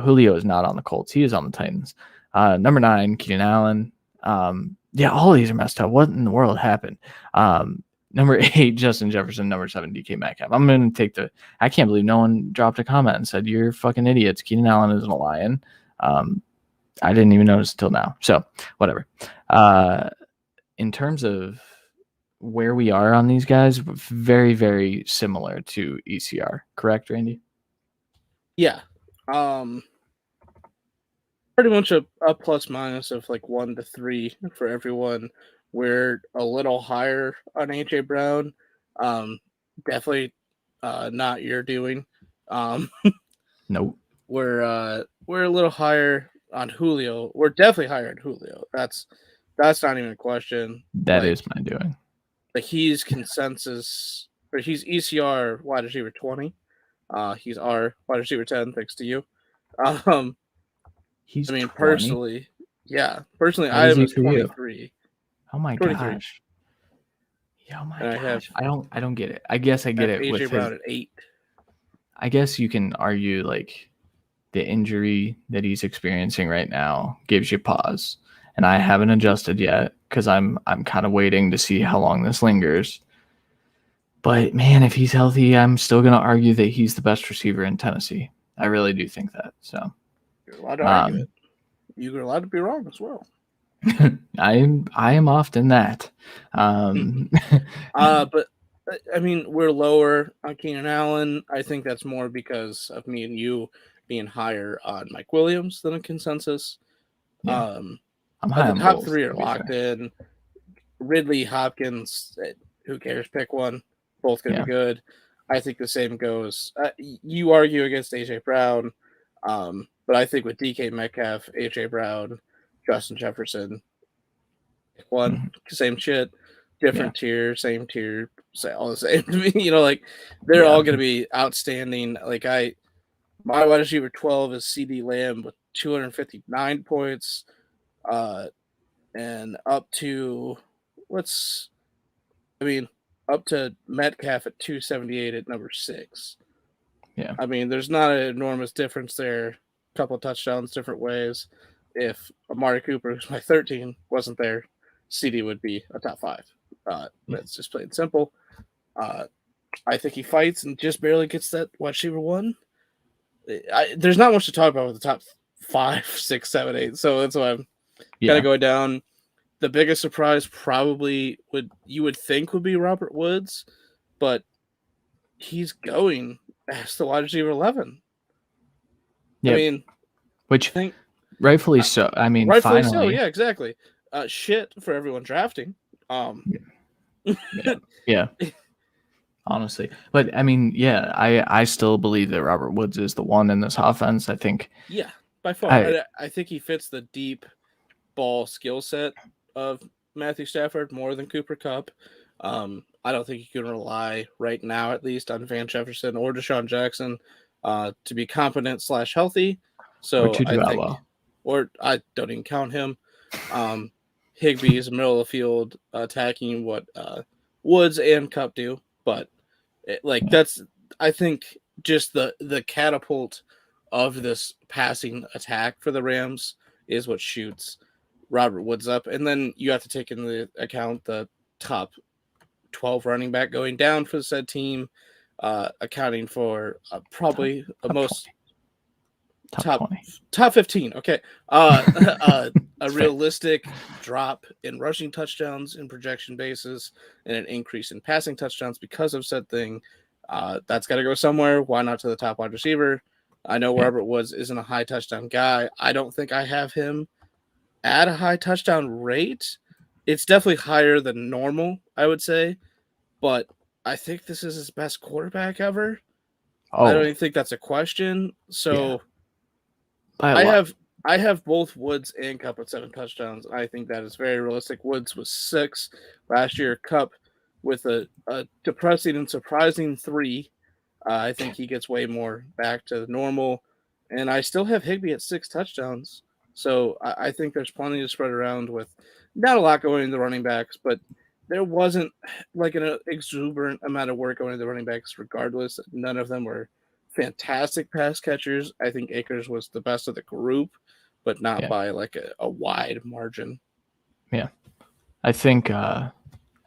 Speaker 3: Julio is not on the Colts. He is on the Titans. Number 9, Keenan Allen. Yeah, all of these are messed up. What in the world happened? Number 8, Justin Jefferson. Number 7, DK Metcalf. I'm going to take I can't believe no one dropped a comment and said, you're fucking idiots. Keenan Allen isn't a Lion. I didn't even notice until now. So, whatever. In terms of where we are on these guys, very, very similar to ECR. Correct, Randy?
Speaker 4: Yeah. Pretty much a plus minus of 1 to 3 for everyone. We're a little higher on AJ Brown. Definitely not your doing.
Speaker 3: Nope.
Speaker 4: We're a little higher on Julio. We're definitely higher on Julio. That's not even a question.
Speaker 3: That is my doing.
Speaker 4: He's consensus, or he's ECR wide receiver 20. He's our wide receiver 10, thanks to you.
Speaker 3: He's 20?
Speaker 4: Personally, I am 23.
Speaker 3: Oh my 23. Gosh. Yeah, oh my gosh. I don't get it. I guess I get it with
Speaker 4: AJ Brown at 8.
Speaker 3: I guess you can argue the injury that he's experiencing right now gives you pause. And I haven't adjusted yet because I'm kind of waiting to see how long this lingers. But man, if he's healthy, I'm still going to argue that he's the best receiver in Tennessee. I really do think that. So
Speaker 4: you're allowed to argue it. You're allowed to be wrong as well.
Speaker 3: I am often that.
Speaker 4: But I mean, we're lower on Keenan Allen. I think that's more because of me and you being higher on Mike Williams than a consensus.
Speaker 3: Yeah. I'm high on
Speaker 4: the top
Speaker 3: both,
Speaker 4: 3 are locked in. Ridley, Hopkins, who cares? Pick one. Both going to be good. I think the same goes. You argue against AJ Brown. But I think with DK Metcalf, AJ Brown, Justin Jefferson, one same shit, different tier, same tier, say all the same to me. Like they're all going to be outstanding. Like my wide receiver 12 is CD Lamb with 259 points, and up to up to Metcalf at 278 at number 6.
Speaker 3: Yeah.
Speaker 4: I mean, there's not an enormous difference there. A couple of touchdowns, different ways. If Amari Cooper, who's my 13, wasn't there, CD would be a top 5. That's just plain simple. I think he fights and just barely gets that wide receiver 1. There's not much to talk about with the top 5, 6, 7, 8. So that's why I'm kind of going down. The biggest surprise probably would be Robert Woods, but he's going as the wide receiver 11.
Speaker 3: Yeah.
Speaker 4: I mean,
Speaker 3: which rightfully so. I mean,
Speaker 4: rightfully
Speaker 3: finally.
Speaker 4: so. Yeah, exactly. Shit for everyone drafting.
Speaker 3: Yeah. Honestly, but I mean, yeah, I still believe that Robert Woods is the one in this offense. I think.
Speaker 4: Yeah, by far. I think he fits the deep ball skill set of Matthew Stafford more than Cooper Kupp. I don't think you can rely right now, at least, on Van Jefferson or Deshaun Jackson to be competent / healthy. So or I don't even count him. Higbee is middle of the field attacking what Woods and Kupp do, but that's I think just the catapult of this passing attack for the Rams is what shoots Robert Woods up, and then you have to take into account the top 12 running back going down for the said team, accounting for probably top 15. Okay, a realistic drop in rushing touchdowns in projection basis, and an increase in passing touchdowns because of said thing. That's got to go somewhere. Why not to the top wide receiver? I know Robert Woods isn't a high touchdown guy. I don't think I have him at a high touchdown rate. It's definitely higher than normal, I would say, but I think this is his best quarterback ever. I don't even think that's a question. So I have both Woods and Kupp at 7 touchdowns. I think that is very realistic. Woods was 6 last year. Kupp with a depressing and surprising 3. I think he gets way more back to normal. And I still have Higbee at 6 touchdowns. So I think there's plenty to spread around with not a lot going into the running backs, but there wasn't like an exuberant amount of work going into the running backs regardless. None of them were fantastic pass catchers. I think Akers was the best of the group, but not by like a wide margin. Yeah.
Speaker 3: I think we're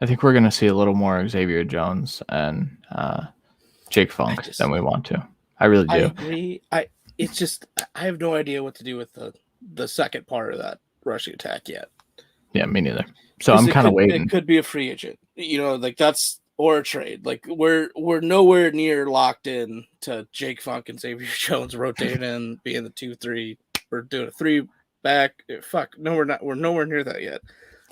Speaker 3: going to see a little more Xavier Jones and Jake Funk than we want to. I really do.
Speaker 4: I agree. I have no idea what to do with the second part of that rushing attack yet.
Speaker 3: Yeah, me neither. So I'm kind of waiting.
Speaker 4: It could be a free agent, that's or a trade. Like we're nowhere near locked in to Jake Funk and Xavier Jones rotating in, being the 2-3. We're doing a 3 back. Fuck, no, we're not. We're nowhere near that yet.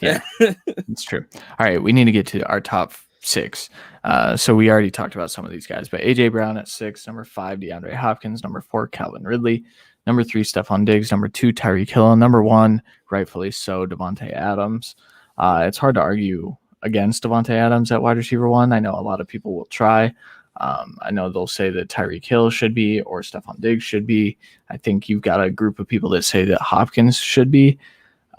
Speaker 3: Yeah, it's true. All right, we need to get to our top 6. So we already talked about some of these guys, but AJ Brown at 6, number 5, DeAndre Hopkins, number 4, Calvin Ridley, number 3, Stephon Diggs, number 2, Tyreek Hill, number 1, rightfully so, Devontae Adams. It's hard to argue against Devontae Adams at wide receiver 1. I know a lot of people will try. I know they'll say that Tyreek Hill should be or Stephon Diggs should be. I think you've got a group of people that say that Hopkins should be.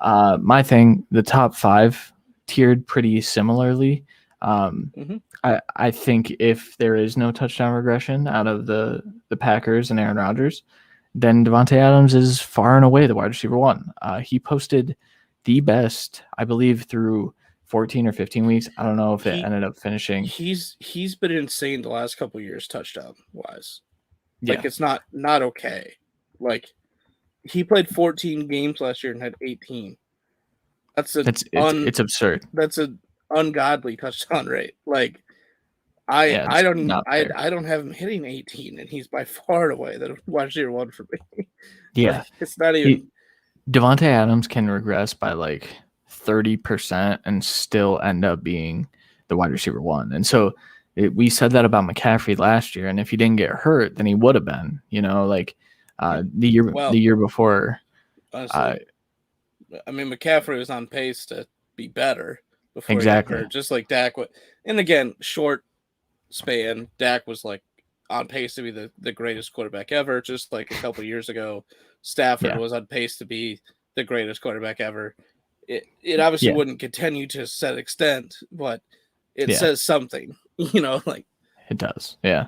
Speaker 3: My thing, the top 5 tiered pretty similarly. I think if there is no touchdown regression out of the Packers and Aaron Rodgers, then Devontae Adams is far and away the wide receiver 1. He posted the best, I believe, through 14 or 15 weeks. I don't know if it ended up finishing.
Speaker 4: He's been insane the last couple of years touchdown wise.
Speaker 3: Yeah.
Speaker 4: Like it's not okay. Like he played 14 games last year and had 18. It's
Speaker 3: absurd.
Speaker 4: That's an ungodly touchdown rate. Like I don't have him hitting 18, and he's by far and away the wide receiver 1 for me.
Speaker 3: Yeah,
Speaker 4: like, it's not even.
Speaker 3: Devontae Adams can regress by like 30% and still end up being the wide receiver 1. And so we said that about McCaffrey last year, and if he didn't get hurt, then he would have been. The year before.
Speaker 4: Honestly, I mean, McCaffrey was on pace to be better before
Speaker 3: Exactly.
Speaker 4: he got hurt, just like Dak. And again, short span, Dak was like on pace to be the greatest quarterback ever. Just like a couple years ago, Stafford was on pace to be the greatest quarterback ever. It obviously wouldn't continue to a set extent, but it says something, like
Speaker 3: it does. Yeah.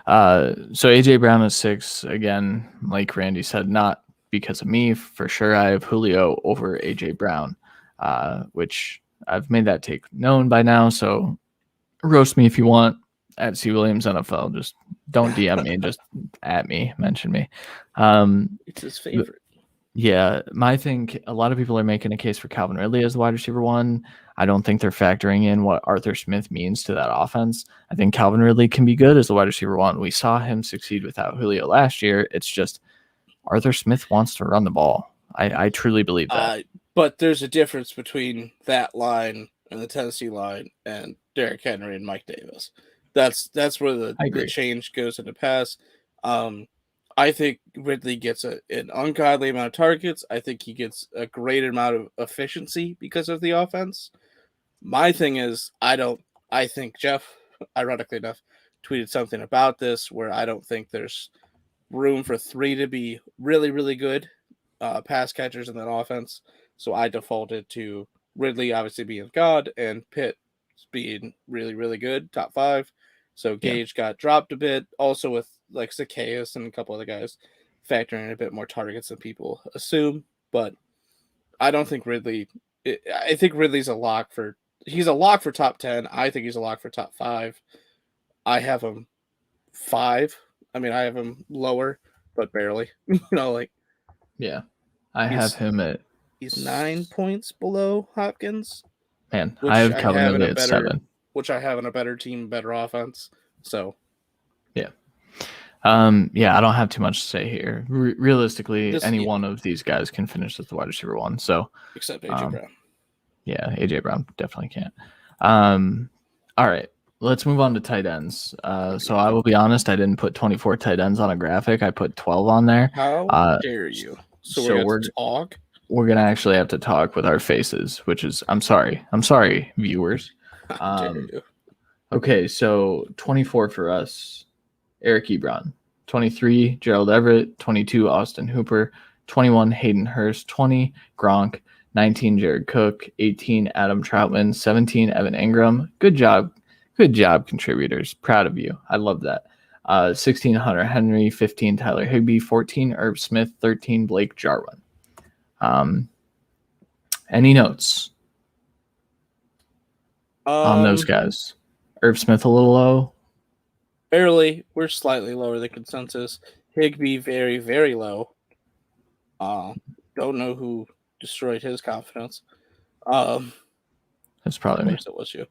Speaker 3: So AJ Brown is 6 again, like Randy said, not because of me for sure. I have Julio over AJ Brown, which I've made that take known by now. So roast me if you want at C Williams NFL. Just don't DM me, just at me, mention me.
Speaker 4: It's his favorite.
Speaker 3: Yeah, I think a lot of people are making a case for Calvin Ridley as the wide receiver 1. I don't think they're factoring in what Arthur Smith means to that offense. I think Calvin Ridley can be good as the wide receiver 1. We saw him succeed without Julio last year. It's just Arthur Smith wants to run the ball. I truly believe that.
Speaker 4: But there's a difference between that line and the Tennessee line and Derrick Henry and Mike Davis. That's where the change goes into pass. I think Ridley gets an ungodly amount of targets. I think he gets a great amount of efficiency because of the offense. My thing is, I think Jeff, ironically enough, tweeted something about this where I don't think there's room for 3 to be really, really good pass catchers in that offense. So I defaulted to Ridley obviously being God and Pitt being really, really good, top 5. So Gage got dropped a bit, also with like Zacchaeus and a couple other guys factoring in a bit more targets than people assume. But I don't think Ridley. I think Ridley's he's a lock for top 10. I think he's a lock for top 5. I have him 5. I mean, I have him lower, but barely.
Speaker 3: Yeah, I have him at.
Speaker 4: He's 9 points below Hopkins.
Speaker 3: Man, I have Calvin Ridley at 7.
Speaker 4: Which I have in a better team, better offense. So,
Speaker 3: yeah. I don't have too much to say here. Realistically, any one of these guys can finish as the wide receiver 1. So,
Speaker 4: except AJ Brown.
Speaker 3: Yeah, AJ Brown definitely can't. All right, let's move on to tight ends. So I will be honest, I didn't put 24 tight ends on a graphic. I put 12 on there.
Speaker 4: How dare you? So we're gonna talk.
Speaker 3: We're gonna actually have to talk with our faces, which is I'm sorry, viewers. Okay, so 24 for us, Eric Ebron. 23, Gerald Everett. 22, Austin Hooper. 21, Hayden Hurst. 20, Gronk. 19, Jared Cook. 18, Adam Troutman. 17, Evan Ingram. Good job, contributors. Proud of you. I love that. 16, Hunter Henry. 15, Tyler Higbee. 14, Irv Smith. 13, Blake Jarwin. Any notes on those guys? Irv Smith a little low?
Speaker 4: Barely. We're slightly lower than consensus. Higbee very, very low. Don't know who destroyed his confidence.
Speaker 3: That's probably me.
Speaker 4: It was you.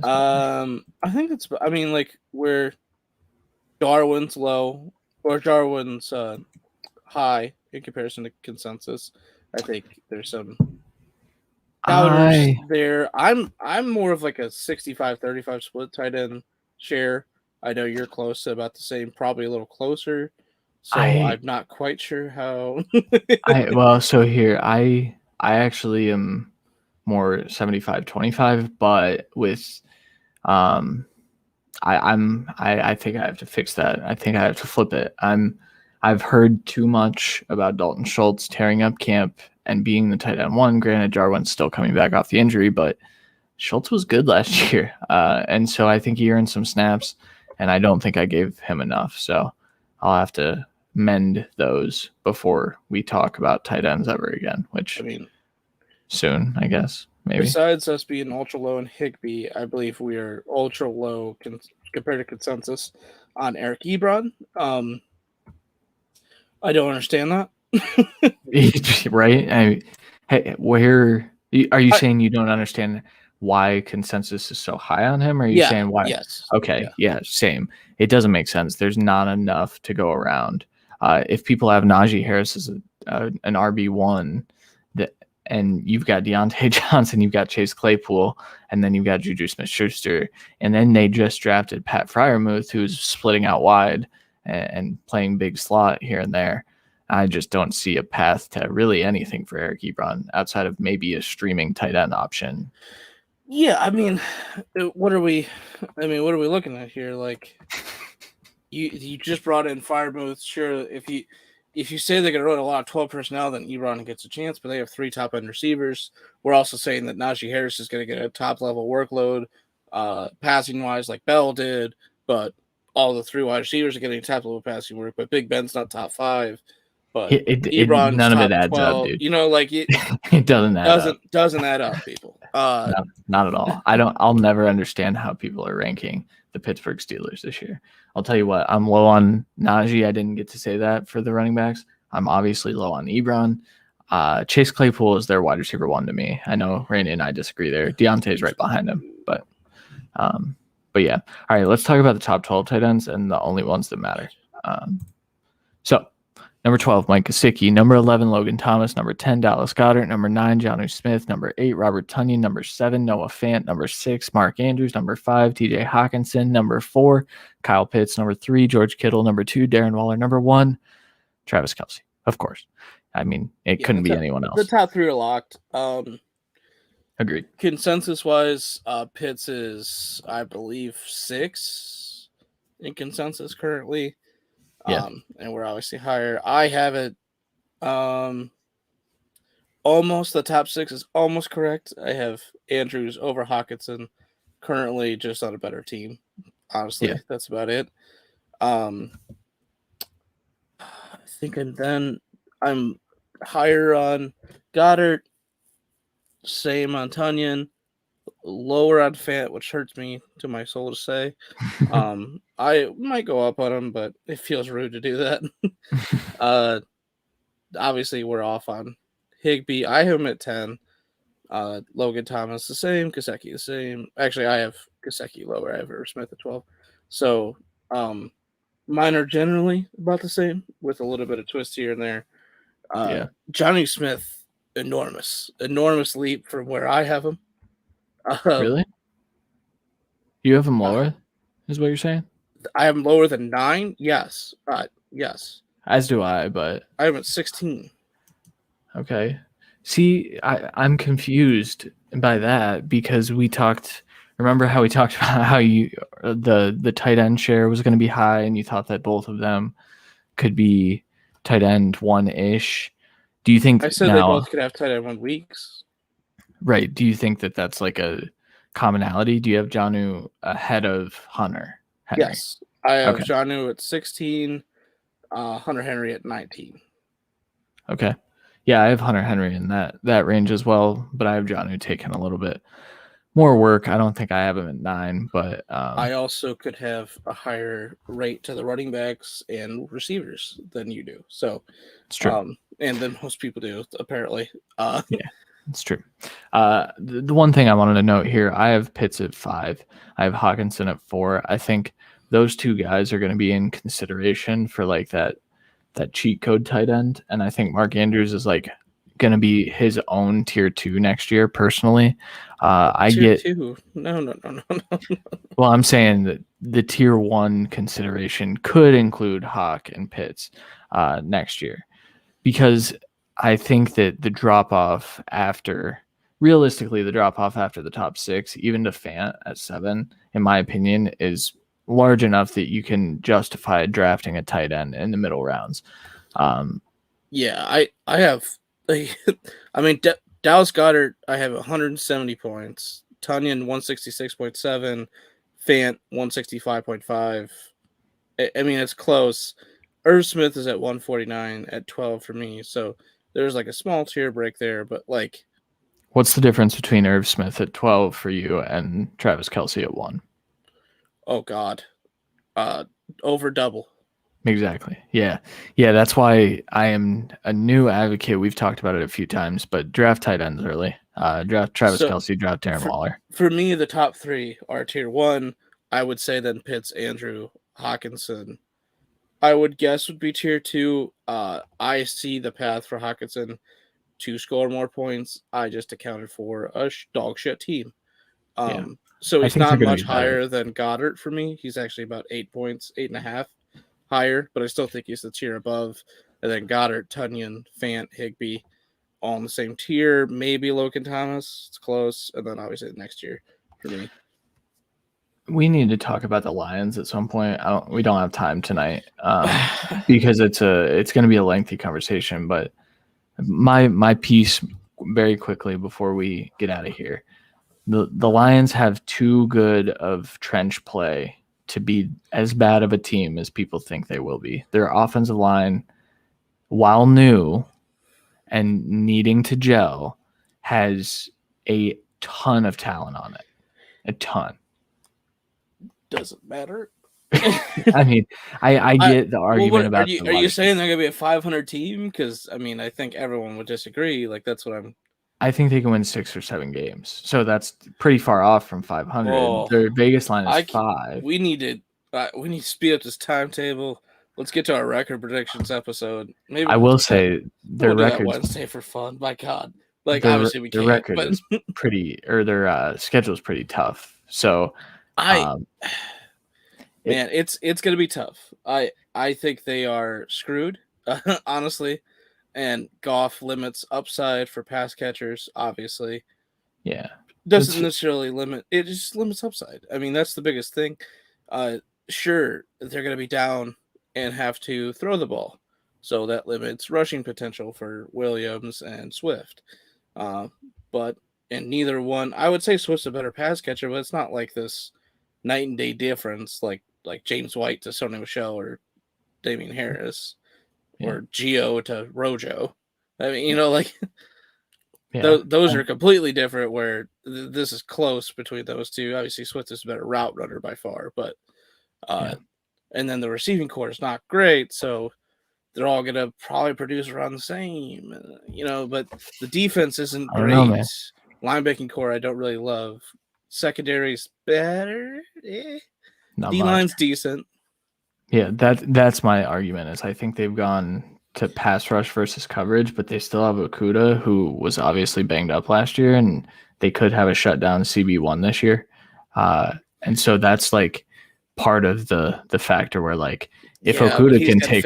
Speaker 4: I think it's. I mean, like where Jarwin's low or Jarwin's high in comparison to consensus. I think there's some doubters there. I'm more of like a 65-35 split tight end share. I know you're close to about the same, probably a little closer. So I'm not quite sure how.
Speaker 3: So here I actually am more 75-25, but with I think I have to fix that. I think I have to flip it. I've heard too much about Dalton Schultz tearing up camp and being the tight end 1. Granted, Jarwin's still coming back off the injury, but Schultz was good last year. And so I think he earned some snaps, and I don't think I gave him enough. So I'll have to mend those before we talk about tight ends ever again, which soon, I guess, maybe.
Speaker 4: Besides us being ultra low in Higbee, I believe we are ultra low compared to consensus on Eric Ebron. I don't understand that.
Speaker 3: Right? Where are you saying you don't understand why consensus is so high on him? Or are you saying why?
Speaker 4: Yes.
Speaker 3: Okay. Yeah. Same. It doesn't make sense. There's not enough to go around. If people have Najee Harris as an RB1, and you've got Dante Johnson, you've got Chase Claypool, and then you've got Juju Smith-Schuster, and then they just drafted Pat Freiermuth, who's splitting out wide and playing big slot here and there. I just don't see a path to really anything for Eric Ebron outside of maybe a streaming tight end option.
Speaker 4: Yeah, I mean, what are we looking at here? Like, you just brought in Firemouth. Sure, if you say they're going to run a lot of 12 personnel, then Ebron gets a chance. But they have 3 top end receivers. We're also saying that Najee Harris is going to get a top level workload, passing wise, like Bell did. But all the 3 wide receivers are getting top level passing work. But Big Ben's not top 5. But Ebron's
Speaker 3: none of
Speaker 4: top
Speaker 3: it adds
Speaker 4: 12.
Speaker 3: up, dude.
Speaker 4: You know, like
Speaker 3: it doesn't
Speaker 4: add up, people.
Speaker 3: No, not at all. I'll never understand how people are ranking the Pittsburgh Steelers this year. I'll tell you what, I'm low on Najee. I didn't get to say that for the running backs. I'm obviously low on Ebron. Chase Claypool is their wide receiver 1 to me. I know Randy and I disagree there. Deontay's right behind him, but yeah. All right, let's talk about the top 12 tight ends and the only ones that matter. So number 12, Mike Gesicki. Number 11, Logan Thomas. Number 10, Dallas Goedert. Number 9, Jonnu Smith. Number 8, Robert Tonyan. Number 7, Noah Fant. Number 6, Mark Andrews. Number 5, TJ Hawkinson. Number 4, Kyle Pitts. Number 3, George Kittle. Number 2, Darren Waller. Number 1, Travis Kelce. Of course. I mean, it couldn't be anyone else.
Speaker 4: The top 3 are locked.
Speaker 3: Agreed.
Speaker 4: Consensus-wise, Pitts is, I believe, 6 in consensus currently.
Speaker 3: Yeah.
Speaker 4: And we're obviously higher. I have it almost, the top 6 is almost correct. I have Andrews over Hawkinson, currently just on a better team. Honestly, That's about it. I think I'm higher on Goddard, same on Tonyan, lower on Fant, which hurts me to my soul to say. I might go up on him, but it feels rude to do that. Obviously, we're off on Higbee. I have him at 10. Logan Thomas the same. Gesicki the same. Actually, I have Gesicki lower. I have Irv Smith at 12. So mine are generally about the same with a little bit of twist here and there. Jonnu Smith, enormous leap from where I have him.
Speaker 3: Really? You have him lower, is what you're saying?
Speaker 4: I have him lower than 9. Yes. Yes.
Speaker 3: As do I, but
Speaker 4: I have him at 16.
Speaker 3: Okay. See, I'm confused by that because remember how we talked about how the tight end share was going to be high and you thought that both of them could be tight end 1-ish. Do you think
Speaker 4: I said they both could have tight end 1 weeks?
Speaker 3: Right. Do you think that that's like a commonality? Do you have Jonnu ahead of Hunter Henry?
Speaker 4: Yes. I have Jonnu at 16, Hunter Henry at 19.
Speaker 3: Okay. Yeah, I have Hunter Henry in that range as well, but I have Jonnu taking a little bit more work. I don't think I have him at 9, but
Speaker 4: I also could have a higher rate to the running backs and receivers than you do. So
Speaker 3: it's true.
Speaker 4: And then most people do, apparently.
Speaker 3: Yeah, it's true. The one thing I wanted to note here, I have Pitts at 5. I have Hawkinson at 4. I think those 2 guys are going to be in consideration for like that cheat code tight end. And I think Mark Andrews is like going to be his own tier 2 next year. Personally, tier 2. No. Well, I'm saying that the tier 1 consideration could include Hawk and Pitts next year, because I think that the drop off after the top 6, even to Fant at 7, in my opinion, is large enough that you can justify drafting a tight end in the middle rounds.
Speaker 4: I have, I mean, Dallas Goedert, I have 170 points. Tonyan 166.7, Fant 165.5. I mean, it's close. Irv Smith is at 149 at 12 for me. So there's like a small tier break there, but like,
Speaker 3: what's the difference between Irv Smith at 12 for you and Travis Kelce at 1?
Speaker 4: Oh God. Over double.
Speaker 3: Exactly. Yeah. That's why I am a new advocate. We've talked about it a few times, but draft tight ends early. Draft Travis Kelce, draft Darren Waller.
Speaker 4: For me, the top 3 are tier 1. I would say then Pitts, Andrew, Hawkinson. I would guess would be tier 2. I see the path for Hawkinson to score more points. I just accounted for a dog shit team. So he's not much higher than Goddard for me. He's actually about 8 points, 8.5. higher, but I still think he's the tier above. And then Goddard, Tunyon, Fant, Higbee, all in the same tier. Maybe Logan Thomas. It's close. And then obviously the next year for me.
Speaker 3: We need to talk about the Lions at some point. We don't have time tonight because it's going to be a lengthy conversation. But my piece very quickly before we get out of here, the Lions have too good of trench play to be as bad of a team as people think they will be. Their offensive line, while new and needing to gel, has a ton of talent on it. A ton.
Speaker 4: Doesn't matter.
Speaker 3: I mean, I get the argument about.
Speaker 4: Are you saying they're going to be a 500 team? Because I mean, I think everyone would disagree. Like that's what I'm.
Speaker 3: I think they can win 6 or 7 games, so that's pretty far off from 500.
Speaker 4: Oh,
Speaker 3: Their Vegas line is 5.
Speaker 4: We need to speed up this timetable. Let's get to our record predictions episode. Maybe
Speaker 3: I will say their record
Speaker 4: Wednesday for fun. My God, like obviously we can't.
Speaker 3: Their record
Speaker 4: but...
Speaker 3: is pretty, or their schedule is pretty tough. So.
Speaker 4: Man, it's going to be tough. I think they are screwed, honestly. And Goff limits upside for pass catchers, obviously.
Speaker 3: Yeah.
Speaker 4: Doesn't necessarily limit. It just limits upside. I mean, that's the biggest thing. Sure, they're going to be down and have to throw the ball. So that limits rushing potential for Williams and Swift. But in neither one, I would say Swift's a better pass catcher, but it's not like this night and day difference like James White to Sony Michel or Damian Harris or Gio to Rojo. I mean, those are completely different where this is close between those two. Obviously, Swift is a better route runner by far, but and then the receiving core is not great, so they're all going to probably produce around the same, but the defense isn't great. Linebacking core, I don't really love. Secondary's better. D-line's decent.
Speaker 3: Yeah, that's my argument. Is I think they've gone to pass rush versus coverage, but they still have Okudah, who was obviously banged up last year, and they could have a shutdown CB1 this year. And so that's like part of the factor where like if Okudah can take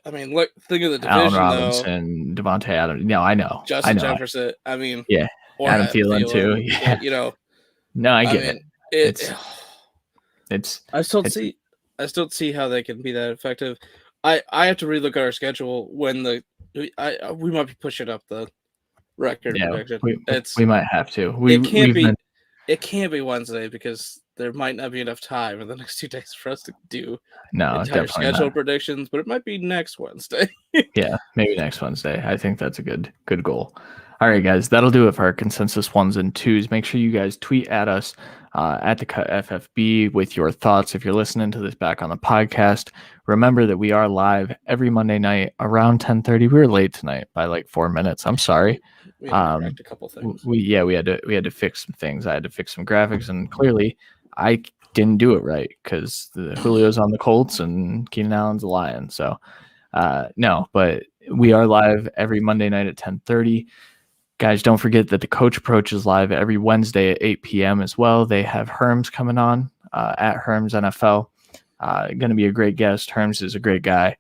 Speaker 4: I mean, look, think of the division,
Speaker 3: Allen Robinson, Devontae Adams. No, I know.
Speaker 4: Justin Jefferson. I mean,
Speaker 3: yeah. Adam Thielen too. Yeah. No, I get it.
Speaker 4: I still see how they can be that effective. I have to relook at our schedule when we might be pushing up the record prediction.
Speaker 3: We might have to.
Speaker 4: It can't be Wednesday because there might not be enough time in the next 2 days for us to do entire schedule predictions, but it might be next Wednesday.
Speaker 3: Yeah, maybe next Wednesday. I think that's a good goal. All right, guys, that'll do it for our consensus 1s and 2s. Make sure you guys tweet at us at the Cut FFB with your thoughts. If you're listening to this back on the podcast, remember that we are live every Monday night around 10:30. We were late tonight by like 4 minutes. I'm sorry.
Speaker 4: We had to correct a couple things.
Speaker 3: We had to fix some things. I had to fix some graphics, and clearly I didn't do it right because Julio's on the Colts and Keenan Allen's the Lions. So no, but we are live every Monday night at 10:30. Guys, don't forget that the Coach Approach is live every Wednesday at 8 p.m. as well. They have Herms coming on at Herms NFL. Going to be a great guest. Herms is a great guy.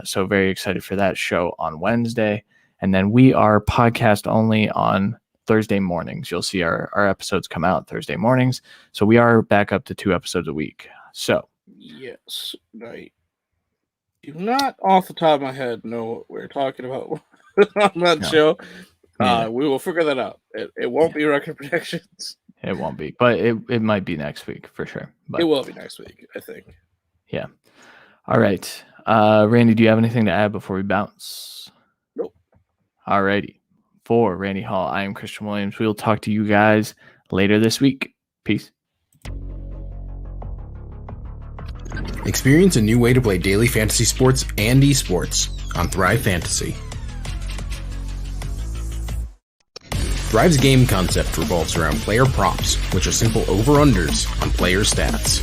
Speaker 3: So very excited for that show on Wednesday. And then we are podcast only on Thursday mornings. You'll see our episodes come out Thursday mornings. So we are back up to 2 episodes a week. So
Speaker 4: yes, I do not off the top of my head know what we're talking about on that show. We will figure that out. It won't be record predictions.
Speaker 3: It won't be, but it might be next week for sure. But
Speaker 4: it will be next week, I think.
Speaker 3: Yeah. All right. Randy, do you have anything to add before we bounce?
Speaker 4: Nope.
Speaker 3: All righty. For Randy Hall, I am Christian Williams. We will talk to you guys later this week. Peace.
Speaker 5: Experience a new way to play daily fantasy sports and esports on Thrive Fantasy. Thrive's game concept revolves around player props, which are simple over-unders on player stats.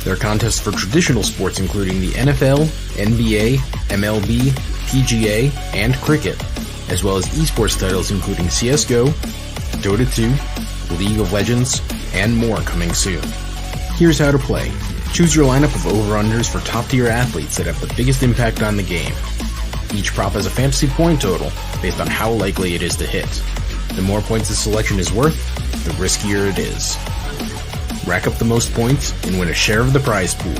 Speaker 5: There are contests for traditional sports including the NFL, NBA, MLB, PGA, and cricket, as well as esports titles including CSGO, Dota 2, League of Legends, and more coming soon. Here's how to play. Choose your lineup of over-unders for top-tier athletes that have the biggest impact on the game. Each prop has a fantasy point total based on how likely it is to hit. The more points the selection is worth, the riskier it is. Rack up the most points and win a share of the prize pool.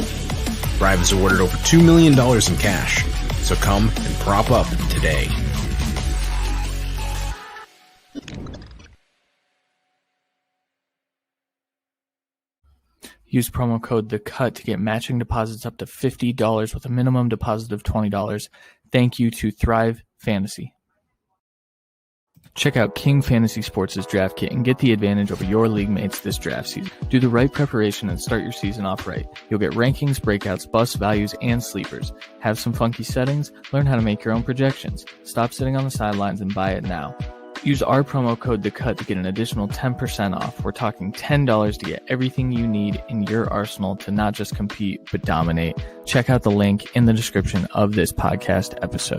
Speaker 5: Thrive is awarded over $2 million in cash, so come and prop up today.
Speaker 3: Use promo code THECUT to get matching deposits up to $50 with a minimum deposit of $20. Thank you to Thrive Fantasy. Check out King Fantasy Sports' draft kit and get the advantage over your league mates this draft season. Do the right preparation and start your season off right. You'll get rankings, breakouts, bust values, and sleepers. Have some funky settings? Learn how to make your own projections. Stop sitting on the sidelines and buy it now. Use our promo code THECUT to get an additional 10% off. We're talking $10 to get everything you need in your arsenal to not just compete, but dominate. Check out the link in the description of this podcast episode.